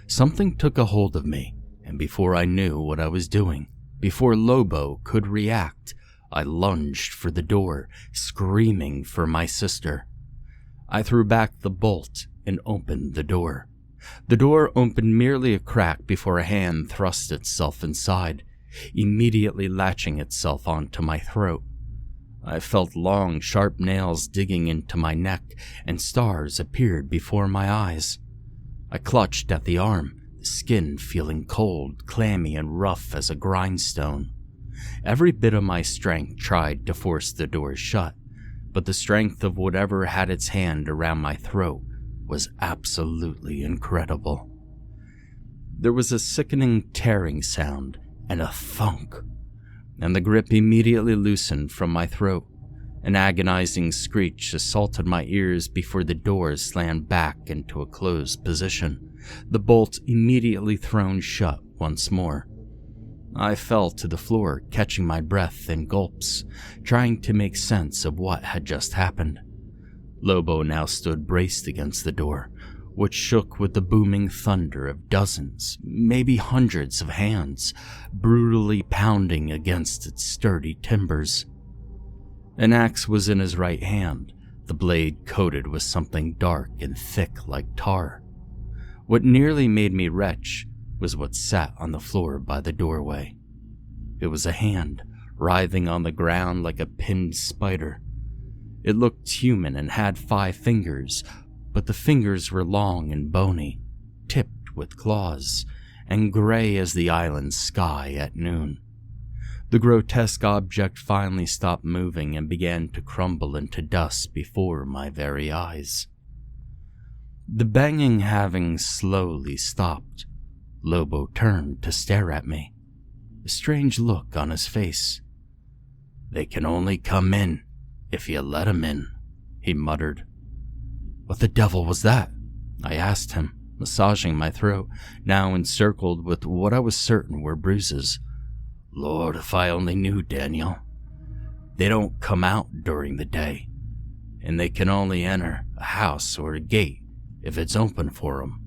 Speaker 1: Something took a hold of me, and before I knew what I was doing, before Lobo could react, I lunged for the door, screaming for my sister. I threw back the bolt and opened the door. The door opened merely a crack before a hand thrust itself inside, immediately latching itself onto my throat. I felt long, sharp nails digging into my neck, and stars appeared before my eyes. I clutched at the arm, the skin feeling cold, clammy, and rough as a grindstone. Every bit of my strength tried to force the door shut, but the strength of whatever had its hand around my throat was absolutely incredible. There was a sickening tearing sound and a thunk, and the grip immediately loosened from my throat. An agonizing screech assaulted my ears before the door slammed back into a closed position, the bolt immediately thrown shut once more. I fell to the floor, catching my breath in gulps, trying to make sense of what had just happened. Lobo now stood braced against the door, which shook with the booming thunder of dozens, maybe hundreds of hands, brutally pounding against its sturdy timbers. An axe was in his right hand, the blade coated with something dark and thick like tar. What nearly made me retch was what sat on the floor by the doorway. It was a hand, writhing on the ground like a pinned spider. It looked human and had 5 fingers, but the fingers were long and bony, tipped with claws, and gray as the island's sky at noon. The grotesque object finally stopped moving and began to crumble into dust before my very eyes. The banging having slowly stopped, Lobo turned to stare at me, a strange look on his face. "They can only come in if you let 'em in," he muttered. "What the devil was that?" I asked him, massaging my throat, now encircled with what I was certain were bruises. "Lord, if I only knew, Daniel. They don't come out during the day, and they can only enter a house or a gate if it's open for 'em.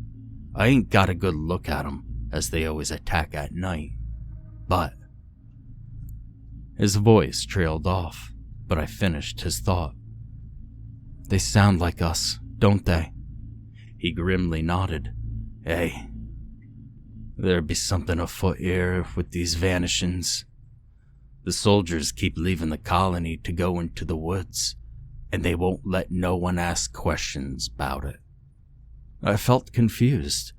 Speaker 1: I ain't got a good look at 'em, as they always attack at night, but..." His voice trailed off, but I finished his thought. "They sound like us, don't they?" He grimly nodded. "Hey, there be something afoot here with these vanishings. The soldiers keep leaving the colony to go into the woods, and they won't let no one ask questions about it." I felt confused,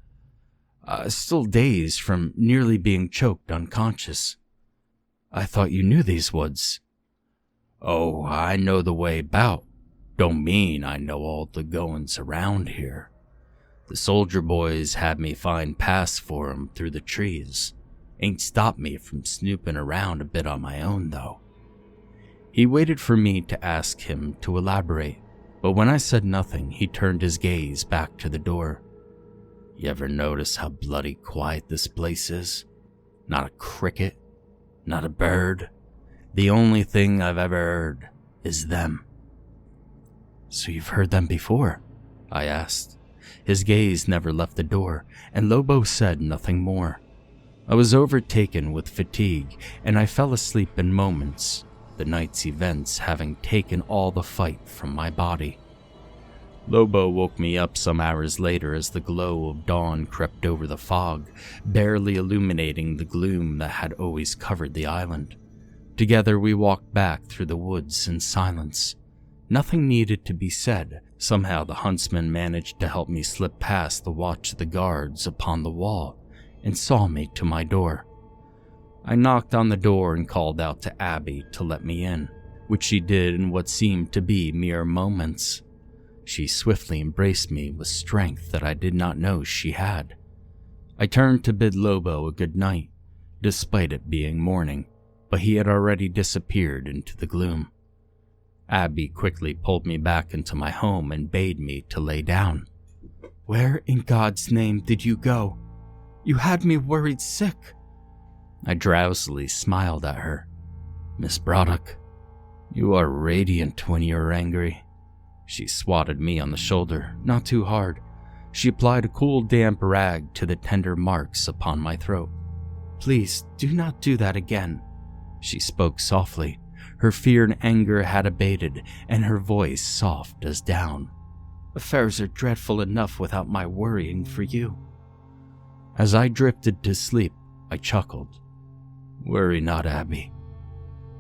Speaker 1: still dazed from nearly being choked unconscious. "I thought you knew these woods." "Oh, I know the way about. Don't mean I know all the goings around here. The soldier boys had me find paths for 'em through the trees. Ain't stopped me from snooping around a bit on my own, though." He waited for me to ask him to elaborate, but when I said nothing, he turned his gaze back to the door. "You ever notice how bloody quiet this place is? Not a cricket, not a bird. The only thing I've ever heard is them." "So you've heard them before?" I asked. His gaze never left the door, and Lobo said nothing more. I was overtaken with fatigue, and I fell asleep in moments, the night's events having taken all the fight from my body. Lobo woke me up some hours later as the glow of dawn crept over the fog, barely illuminating the gloom that had always covered the island. Together we walked back through the woods in silence. Nothing needed to be said. Somehow the huntsman managed to help me slip past the watch of the guards upon the wall and saw me to my door. I knocked on the door and called out to Abby to let me in, which she did in what seemed to be mere moments. She swiftly embraced me with strength that I did not know she had. I turned to bid Lobo a good night, despite it being morning, but he had already disappeared into the gloom. Abby quickly pulled me back into my home and bade me to lay down. "Where in God's name did you go? You had me worried sick." I drowsily smiled at her. "Miss Braddock, you are radiant when you are angry." She swatted me on the shoulder, not too hard. She applied a cool, damp rag to the tender marks upon my throat. "Please, do not do that again." She spoke softly. Her fear and anger had abated, and her voice soft as down. "Affairs are dreadful enough without my worrying for you." As I drifted to sleep, I chuckled. "Worry not, Abby.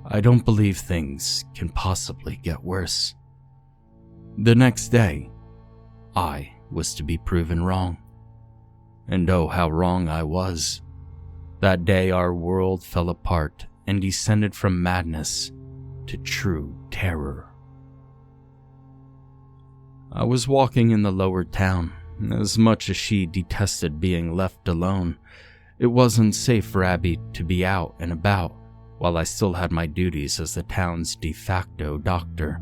Speaker 1: I don't believe things can possibly get worse." The next day, I was to be proven wrong. And oh, how wrong I was. That day our world fell apart and descended from madness to true terror. I was walking in the lower town. As much as she detested being left alone, it wasn't safe for Abby to be out and about while I still had my duties as the town's de facto doctor.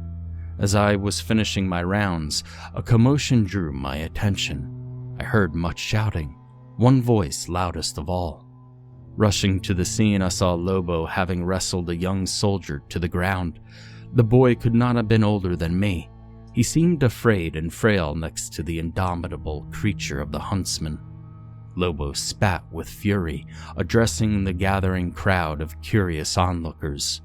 Speaker 1: As I was finishing my rounds, a commotion drew my attention. I heard much shouting, one voice loudest of all. Rushing to the scene, I saw Lobo having wrestled a young soldier to the ground. The boy could not have been older than me. He seemed afraid and frail next to the indomitable creature of the huntsman. Lobo spat with fury, addressing the gathering crowd of curious onlookers.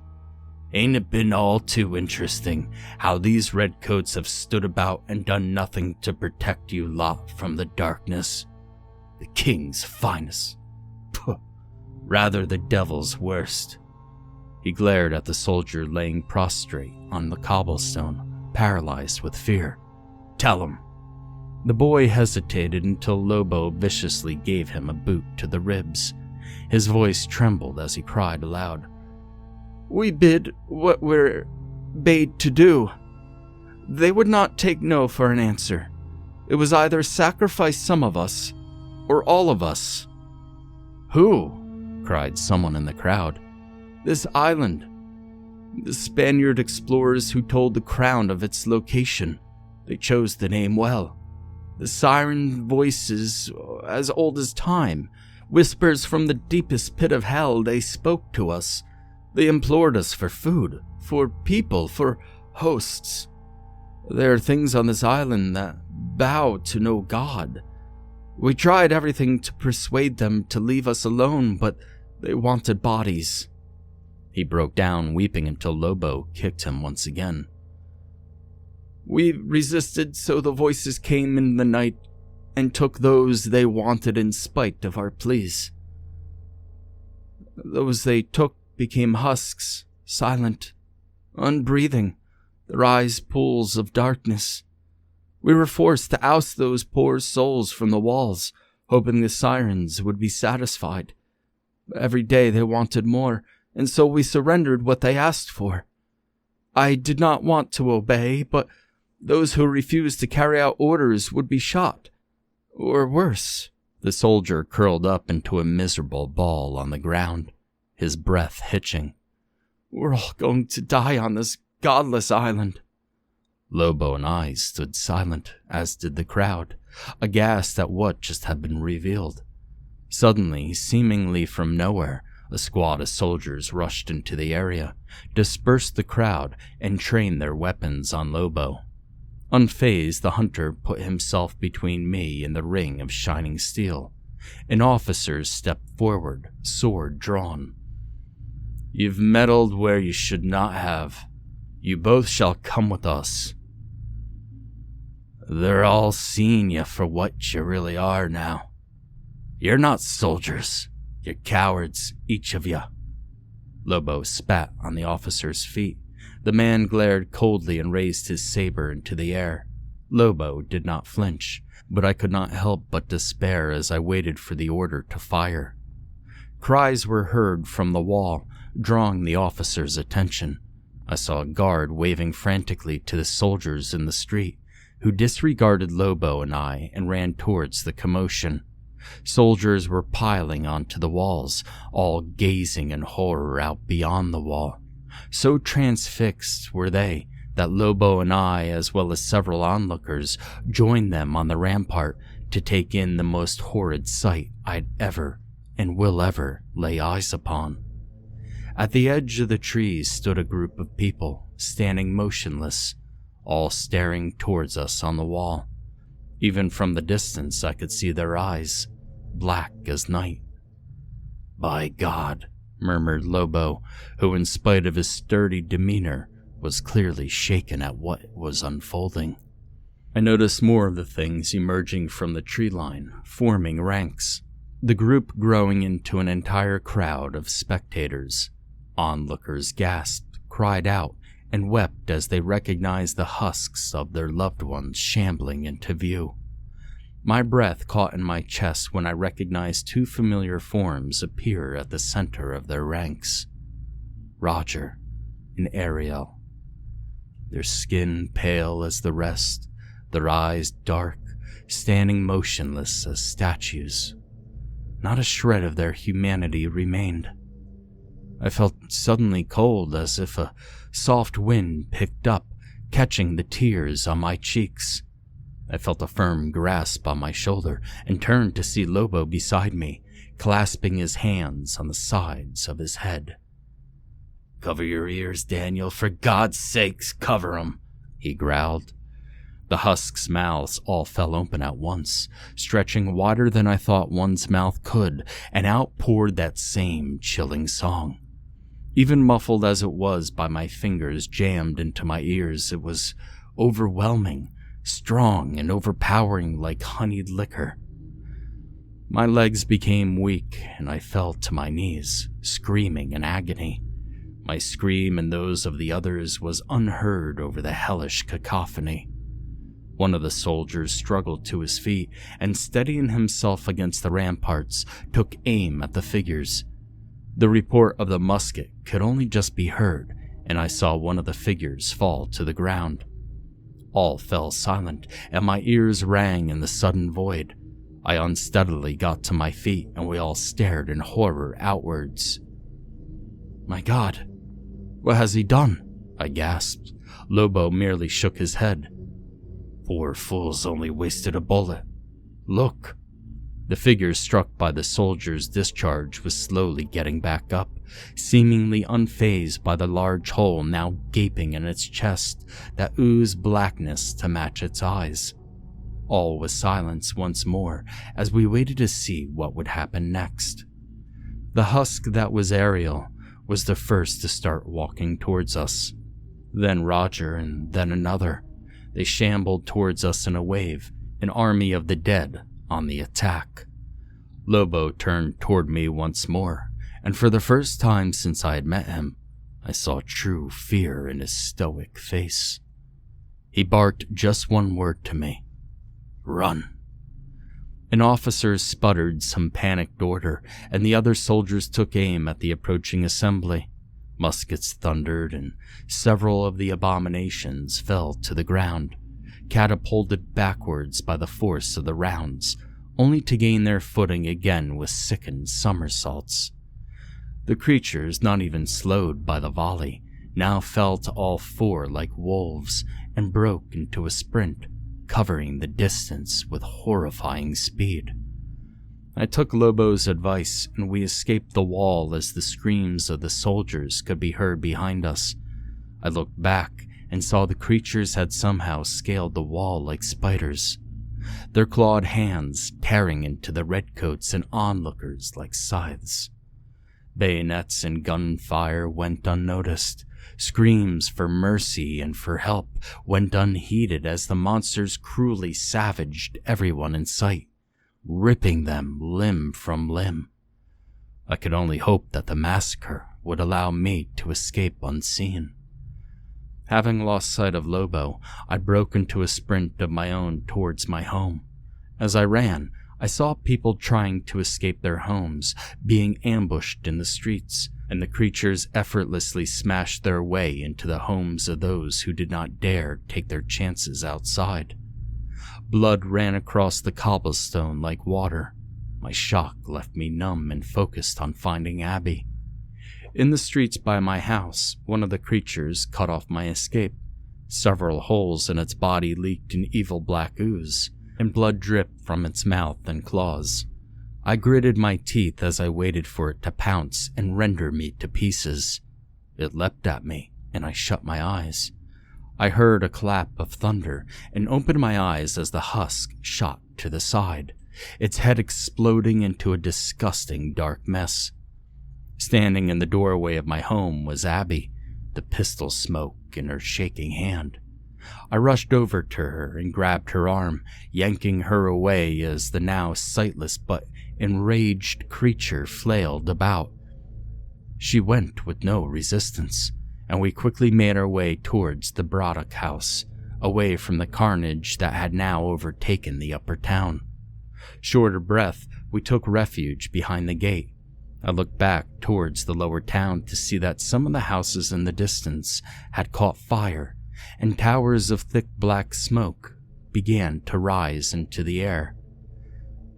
Speaker 1: "Ain't it been all too interesting how these redcoats have stood about and done nothing to protect you lot from the darkness? The king's finest. Puh, rather the devil's worst." He glared at the soldier laying prostrate on the cobblestone, paralyzed with fear. "Tell him." The boy hesitated until Lobo viciously gave him a boot to the ribs. His voice trembled as he cried aloud. "We bid what we're bade to do. They would not take no for an answer. It was either sacrifice some of us, or all of us." "Who?" cried someone in the crowd. "This island. The Spaniard explorers who told the crown of its location. They chose the name well. The siren voices as old as time, whispers from the deepest pit of hell, they spoke to us. They implored us for food, for people, for hosts. There are things on this island that bow to no god. We tried everything to persuade them to leave us alone, but they wanted bodies." He broke down, weeping until Lobo kicked him once again. "We resisted, so the voices came in the night and took those they wanted in spite of our pleas. Those they took became husks, silent, unbreathing, their eyes pools of darkness. We were forced to oust those poor souls from the walls, hoping the sirens would be satisfied. But every day they wanted more, and so we surrendered what they asked for. I did not want to obey, but those who refused to carry out orders would be shot. Or worse." The soldier curled up into a miserable ball on the ground, his breath hitching. "We're all going to die on this godless island." Lobo and I stood silent, as did the crowd, aghast at what just had been revealed. Suddenly, seemingly from nowhere, a squad of soldiers rushed into the area, dispersed the crowd, and trained their weapons on Lobo. Unfazed, the hunter put himself between me and the ring of shining steel. An officer stepped forward, sword drawn. "You've meddled where you should not have. You both shall come with us. They're all seeing you for what you really are now. You're not soldiers. You're cowards, each of you." Lobo spat on the officer's feet. The man glared coldly and raised his saber into the air. Lobo did not flinch, but I could not help but despair as I waited for the order to fire. Cries were heard from the wall, drawing the officer's attention. I saw a guard waving frantically to the soldiers in the street, who disregarded Lobo and I and ran towards the commotion. Soldiers were piling onto the walls, all gazing in horror out beyond the wall. So transfixed were they that Lobo and I, as well as several onlookers, joined them on the rampart to take in the most horrid sight I'd ever and will ever lay eyes upon. At the edge of the trees stood a group of people, standing motionless, all staring towards us on the wall. Even from the distance I could see their eyes, black as night. "By God," murmured Lobo, who in spite of his sturdy demeanor was clearly shaken at what was unfolding. I noticed more of the things emerging from the tree line, forming ranks, the group growing into an entire crowd of spectators. Onlookers gasped, cried out, and wept as they recognized the husks of their loved ones shambling into view. My breath caught in my chest when I recognized two familiar forms appear at the center of their ranks. Roger and Ariel. Their skin pale as the rest, their eyes dark, standing motionless as statues. Not a shred of their humanity remained. I felt suddenly cold, as if a soft wind picked up, catching the tears on my cheeks. I felt a firm grasp on my shoulder and turned to see Lobo beside me, clasping his hands on the sides of his head. "Cover your ears, Daniel. For God's sakes, cover 'em," he growled. The husk's mouths all fell open at once, stretching wider than I thought one's mouth could, and out poured that same chilling song. Even muffled as it was by my fingers jammed into my ears, it was overwhelming, strong and overpowering like honeyed liquor. My legs became weak, and I fell to my knees, screaming in agony. My scream and those of the others was unheard over the hellish cacophony. One of the soldiers struggled to his feet and, steadying himself against the ramparts, took aim at the figures. The report of the musket could only just be heard, and I saw one of the figures fall to the ground. All fell silent, and my ears rang in the sudden void. I unsteadily got to my feet, and we all stared in horror outwards. "My God, what has he done?" I gasped. Lobo merely shook his head. "Poor fool's only wasted a bullet. Look." The figure struck by the soldier's discharge was slowly getting back up, seemingly unfazed by the large hole now gaping in its chest that oozed blackness to match its eyes. All was silence once more as we waited to see what would happen next. The husk that was Ariel was the first to start walking towards us. Then Roger, and then another. They shambled towards us in a wave, an army of the dead on the attack. Lobo turned toward me once more, and for the first time since I had met him, I saw true fear in his stoic face. He barked just one word to me: "Run." An officer sputtered some panicked order, and the other soldiers took aim at the approaching assembly. Muskets thundered, and several of the abominations fell to the ground, catapulted backwards by the force of the rounds, only to gain their footing again with sickened somersaults. The creatures, not even slowed by the volley, now fell to all four like wolves and broke into a sprint, covering the distance with horrifying speed. I took Lobo's advice, and we escaped the wall as the screams of the soldiers could be heard behind us. I looked back and saw the creatures had somehow scaled the wall like spiders, their clawed hands tearing into the redcoats and onlookers like scythes. Bayonets and gunfire went unnoticed. Screams for mercy and for help went unheeded as the monsters cruelly savaged everyone in sight, ripping them limb from limb. I could only hope that the massacre would allow me to escape unseen. Having lost sight of Lobo, I broke into a sprint of my own towards my home. As I ran, I saw people trying to escape their homes, being ambushed in the streets, and the creatures effortlessly smashed their way into the homes of those who did not dare take their chances outside. Blood ran across the cobblestone like water. My shock left me numb and focused on finding Abby. In the streets by my house, one of the creatures cut off my escape. Several holes in its body leaked an evil black ooze, and blood dripped from its mouth and claws. I gritted my teeth as I waited for it to pounce and render me to pieces. It leapt at me, and I shut my eyes. I heard a clap of thunder and opened my eyes as the husk shot to the side, its head exploding into a disgusting dark mess. Standing in the doorway of my home was Abby, the pistol smoke in her shaking hand. I rushed over to her and grabbed her arm, yanking her away as the now sightless but enraged creature flailed about. She went with no resistance, and we quickly made our way towards the Braddock house, away from the carnage that had now overtaken the upper town. Short of breath, we took refuge behind the gate. I looked back towards the lower town to see that some of the houses in the distance had caught fire, and towers of thick black smoke began to rise into the air.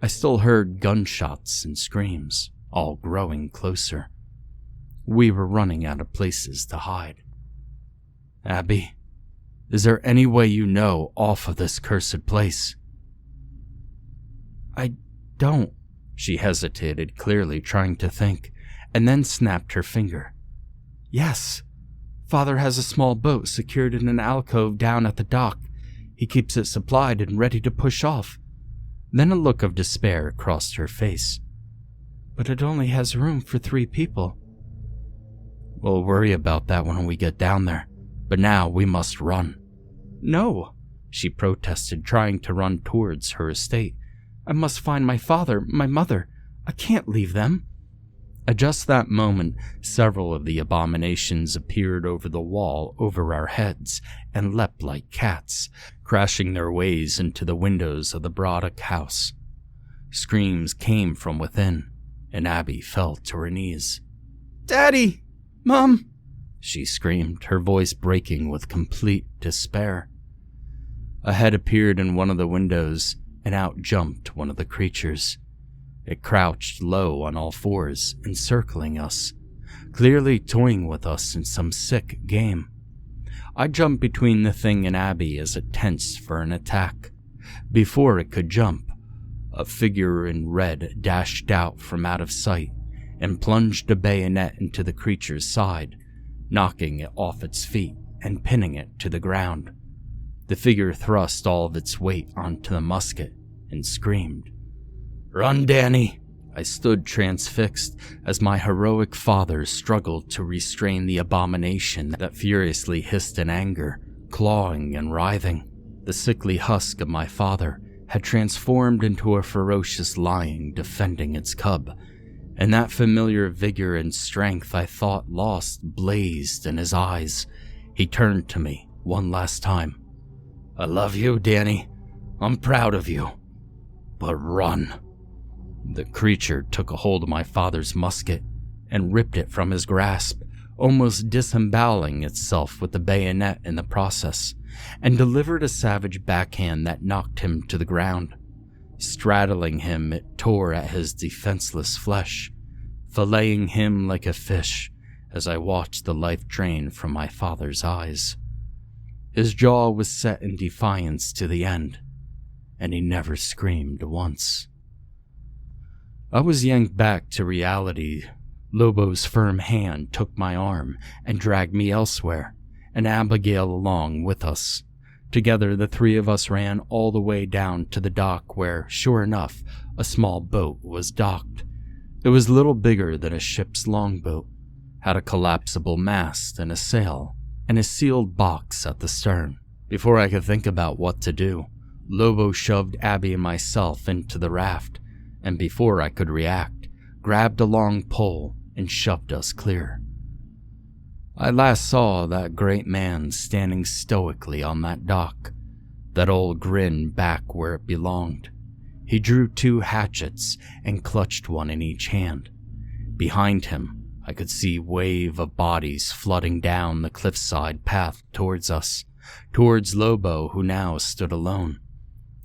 Speaker 1: I still heard gunshots and screams, all growing closer. We were running out of places to hide. Abby, is there any way you know off of this cursed place? I don't. She hesitated, clearly trying to think, and then snapped her finger. Yes. Father has a small boat secured in an alcove down at the dock. He keeps it supplied and ready to push off. Then a look of despair crossed her face. But it only has room for 3 people. We'll worry about that when we get down there, but now we must run. No, she protested, trying to run towards her estate. I must find my father, my mother. I can't leave them. At just that moment, several of the abominations appeared over the wall over our heads and leapt like cats, crashing their ways into the windows of the Braddock house. Screams came from within, and Abby fell to her knees. Daddy! Mom! She screamed, her voice breaking with complete despair. A head appeared in one of the windows, and out jumped one of the creatures. It crouched low on all fours, encircling us, clearly toying with us in some sick game. I jumped between the thing and Abby as it tensed for an attack. Before it could jump, a figure in red dashed out from out of sight and plunged a bayonet into the creature's side, knocking it off its feet and pinning it to the ground. The figure thrust all of its weight onto the musket and screamed. Run, Danny! I stood transfixed as my heroic father struggled to restrain the abomination that furiously hissed in anger, clawing and writhing. The sickly husk of my father had transformed into a ferocious lion defending its cub, and that familiar vigor and strength I thought lost blazed in his eyes. He turned to me one last time. I love you, Danny. I'm proud of you. But run. The creature took a hold of my father's musket and ripped it from his grasp, almost disemboweling itself with the bayonet in the process, and delivered a savage backhand that knocked him to the ground. Straddling him, it tore at his defenseless flesh, filleting him like a fish as I watched the life drain from my father's eyes. His jaw was set in defiance to the end, and he never screamed once. I was yanked back to reality. Lobo's firm hand took my arm and dragged me elsewhere, and Abigail along with us. Together, the 3 of us ran all the way down to the dock where, sure enough, a small boat was docked. It was little bigger than a ship's longboat, had a collapsible mast and a sail, and a sealed box at the stern. Before I could think about what to do, Lobo shoved Abby and myself into the raft, and before I could react, grabbed a long pole and shoved us clear. I last saw that great man standing stoically on that dock, that old grin back where it belonged. He drew 2 hatchets and clutched one in each hand. Behind him, I could see a wave of bodies flooding down the cliffside path towards us, towards Lobo, who now stood alone.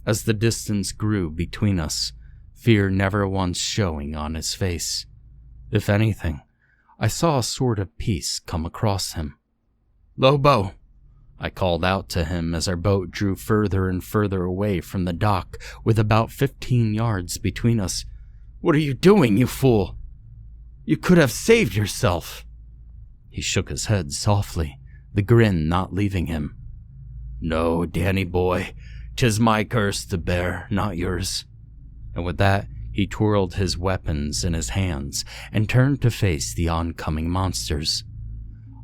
Speaker 1: As the distance grew between us, fear never once showing on his face. If anything, I saw a sort of peace come across him. Lobo! I called out to him as our boat drew further and further away from the dock, with about 15 yards between us. What are you doing, you fool? You could have saved yourself. He shook his head softly, the grin not leaving him. No, Danny boy, 'tis my curse to bear, not yours. And with that, he twirled his weapons in his hands and turned to face the oncoming monsters.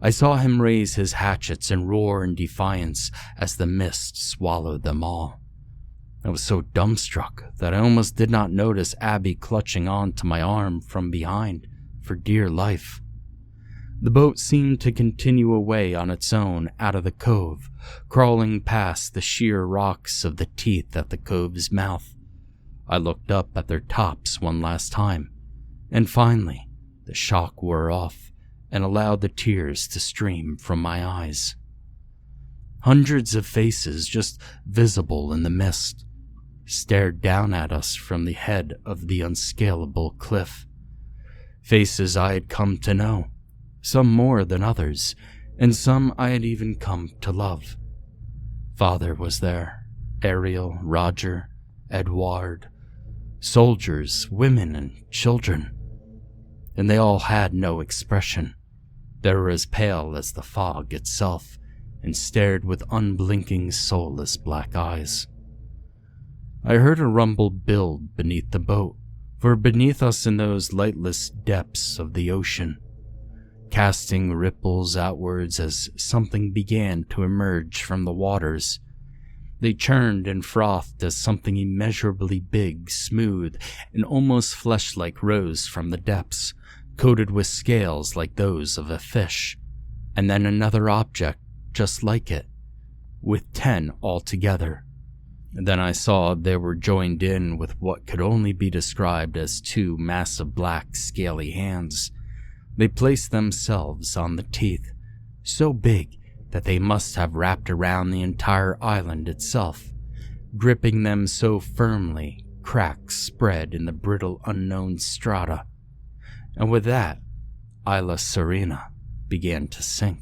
Speaker 1: I saw him raise his hatchets and roar in defiance as the mist swallowed them all. I was so dumbstruck that I almost did not notice Abby clutching on to my arm from behind for dear life. The boat seemed to continue away on its own out of the cove, crawling past the sheer rocks of the teeth at the cove's mouth. I looked up at their tops one last time, and finally the shock wore off and allowed the tears to stream from my eyes. Hundreds of faces just visible in the mist stared down at us from the head of the unscalable cliff. Faces I had come to know, some more than others, and some I had even come to love. Father was there, Ariel, Roger, Edward, soldiers, women, and children. And they all had no expression. They were as pale as the fog itself and stared with unblinking, soulless black eyes. I heard a rumble build beneath the boat, for beneath us in those lightless depths of the ocean, casting ripples outwards as something began to emerge from the waters. They churned and frothed as something immeasurably big, smooth, and almost flesh-like rose from the depths, coated with scales like those of a fish, and then another object just like it, with 10 altogether. Then I saw they were joined in with what could only be described as 2 massive black, scaly hands. They placed themselves on the teeth, so big that they must have wrapped around the entire island itself, gripping them so firmly cracks spread in the brittle unknown strata. And with that, Isla Sirena began to sink.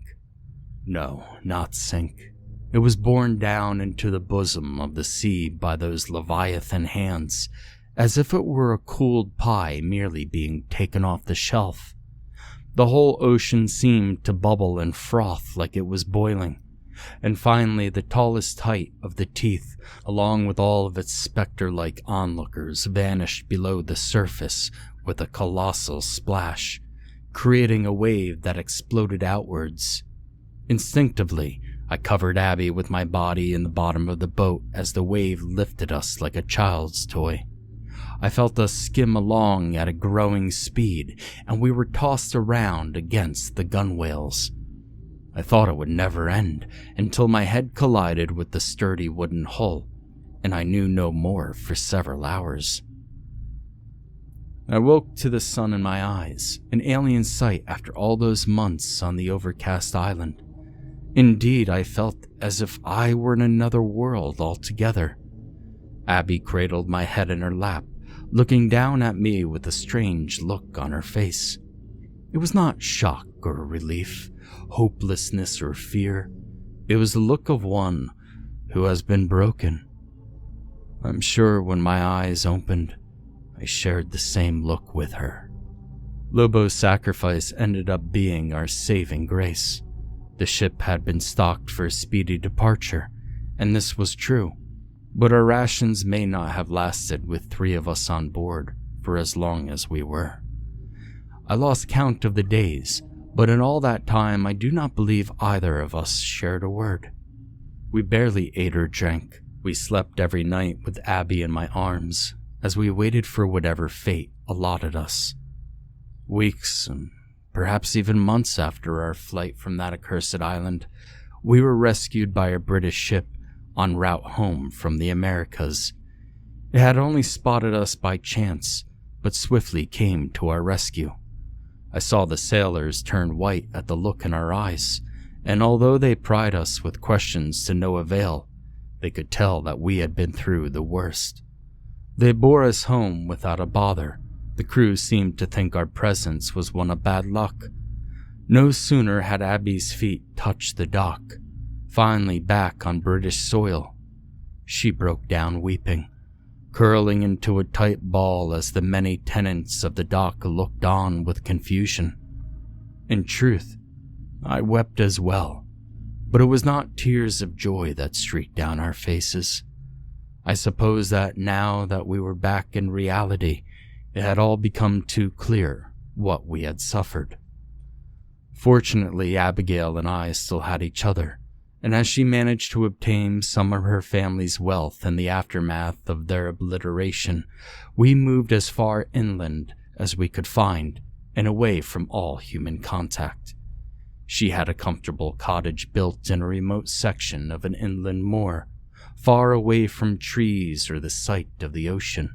Speaker 1: No, not sink. It was borne down into the bosom of the sea by those leviathan hands, as if it were a cooled pie merely being taken off the shelf. The whole ocean seemed to bubble and froth like it was boiling, and finally the tallest height of the teeth, along with all of its specter-like onlookers, vanished below the surface with a colossal splash, creating a wave that exploded outwards. Instinctively, I covered Abby with my body in the bottom of the boat as the wave lifted us like a child's toy. I felt us skim along at a growing speed, and we were tossed around against the gunwales. I thought it would never end until my head collided with the sturdy wooden hull, and I knew no more for several hours. I woke to the sun in my eyes, an alien sight after all those months on the overcast island. Indeed, I felt as if I were in another world altogether. Abby cradled my head in her lap, looking down at me with a strange look on her face. It was not shock or relief, hopelessness or fear. It was the look of one who has been broken. I'm sure when my eyes opened, I shared the same look with her. Lobo's sacrifice ended up being our saving grace. The ship had been stocked for a speedy departure, and this was true, but our rations may not have lasted with 3 of us on board for as long as we were. I lost count of the days, but in all that time I do not believe either of us shared a word. We barely ate or drank. We slept every night with Abby in my arms as we waited for whatever fate allotted us. Weeks and perhaps even months after our flight from that accursed island, we were rescued by a British ship en route home from the Americas. It had only spotted us by chance, but swiftly came to our rescue. I saw the sailors turn white at the look in our eyes, and although they pried us with questions to no avail, they could tell that we had been through the worst. They bore us home without a bother. The crew seemed to think our presence was one of bad luck. No sooner had Abby's feet touched the dock, finally back on British soil, she broke down weeping, curling into a tight ball as the many tenants of the dock looked on with confusion. In truth, I wept as well, but it was not tears of joy that streaked down our faces. I suppose that now that we were back in reality, it had all become too clear what we had suffered. Fortunately, Abigail and I still had each other, and as she managed to obtain some of her family's wealth in the aftermath of their obliteration, we moved as far inland as we could find and away from all human contact. She had a comfortable cottage built in a remote section of an inland moor, far away from trees or the sight of the ocean.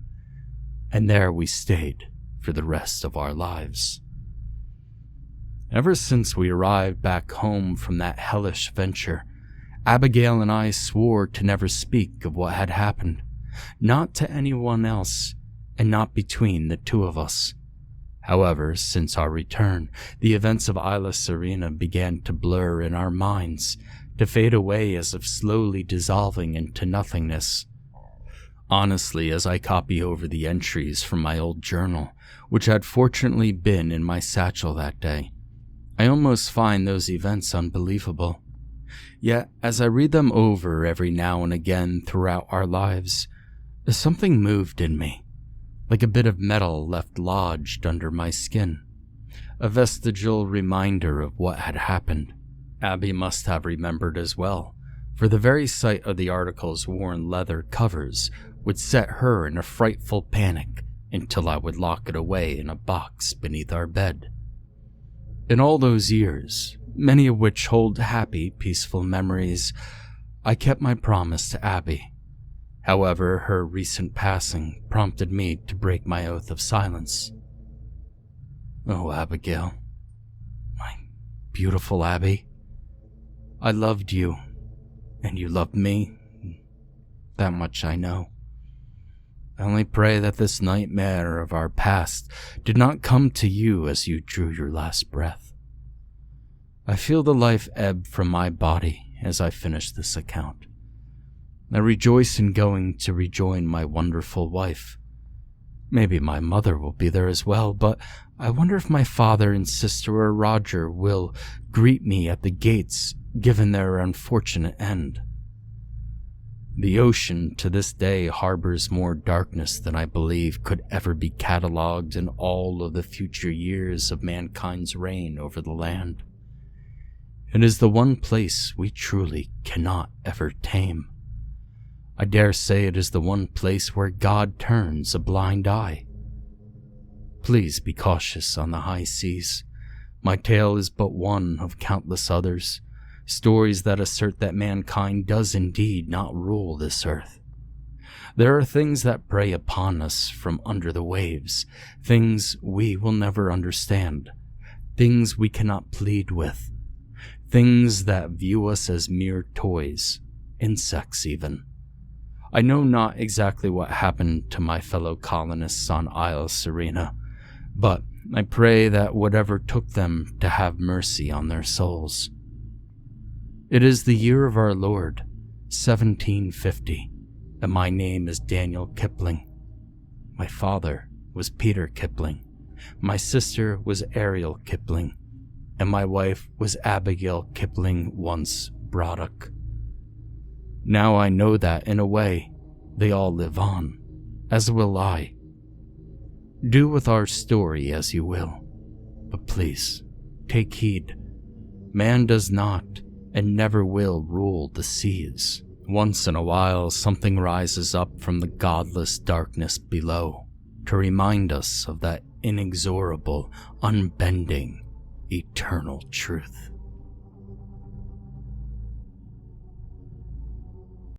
Speaker 1: And there we stayed for the rest of our lives. Ever since we arrived back home from that hellish venture, Abigail and I swore to never speak of what had happened, not to anyone else, and not between the two of us. However, since our return, the events of Isla Sirena began to blur in our minds, to fade away as if slowly dissolving into nothingness. Honestly, as I copy over the entries from my old journal, which had fortunately been in my satchel that day, I almost find those events unbelievable. Yet, as I read them over every now and again throughout our lives, something moved in me, like a bit of metal left lodged under my skin, a vestigial reminder of what had happened. Abby must have remembered as well, for the very sight of the article's worn leather covers would set her in a frightful panic until I would lock it away in a box beneath our bed. In all those years, many of which hold happy, peaceful memories, I kept my promise to Abby. However, her recent passing prompted me to break my oath of silence. Oh, Abigail, my beautiful Abby, I loved you, and you loved me. That much I know. I only pray that this nightmare of our past did not come to you as you drew your last breath. I feel the life ebb from my body as I finish this account. I rejoice in going to rejoin my wonderful wife. Maybe my mother will be there as well, but I wonder if my father and sister or Roger will greet me at the gates given their unfortunate end. The ocean to this day harbors more darkness than I believe could ever be catalogued in all of the future years of mankind's reign over the land. It is the one place we truly cannot ever tame. I dare say it is the one place where God turns a blind eye. Please be cautious on the high seas. My tale is but one of countless others, stories that assert that mankind does indeed not rule this earth. There are things that prey upon us from under the waves, things we will never understand, things we cannot plead with, things that view us as mere toys, insects even. I know not exactly what happened to my fellow colonists on Isla Sirena, but I pray that whatever took them to have mercy on their souls. It is the year of our Lord, 1750, and my name is Daniel Kipling. My father was Peter Kipling, my sister was Ariel Kipling, and my wife was Abigail Kipling, once Braddock. Now I know that, in a way, they all live on, as will I. Do with our story as you will, but please, take heed. Man does not and never will rule the seas. Once in a while, something rises up from the godless darkness below to remind us of that inexorable, unbending, eternal truth.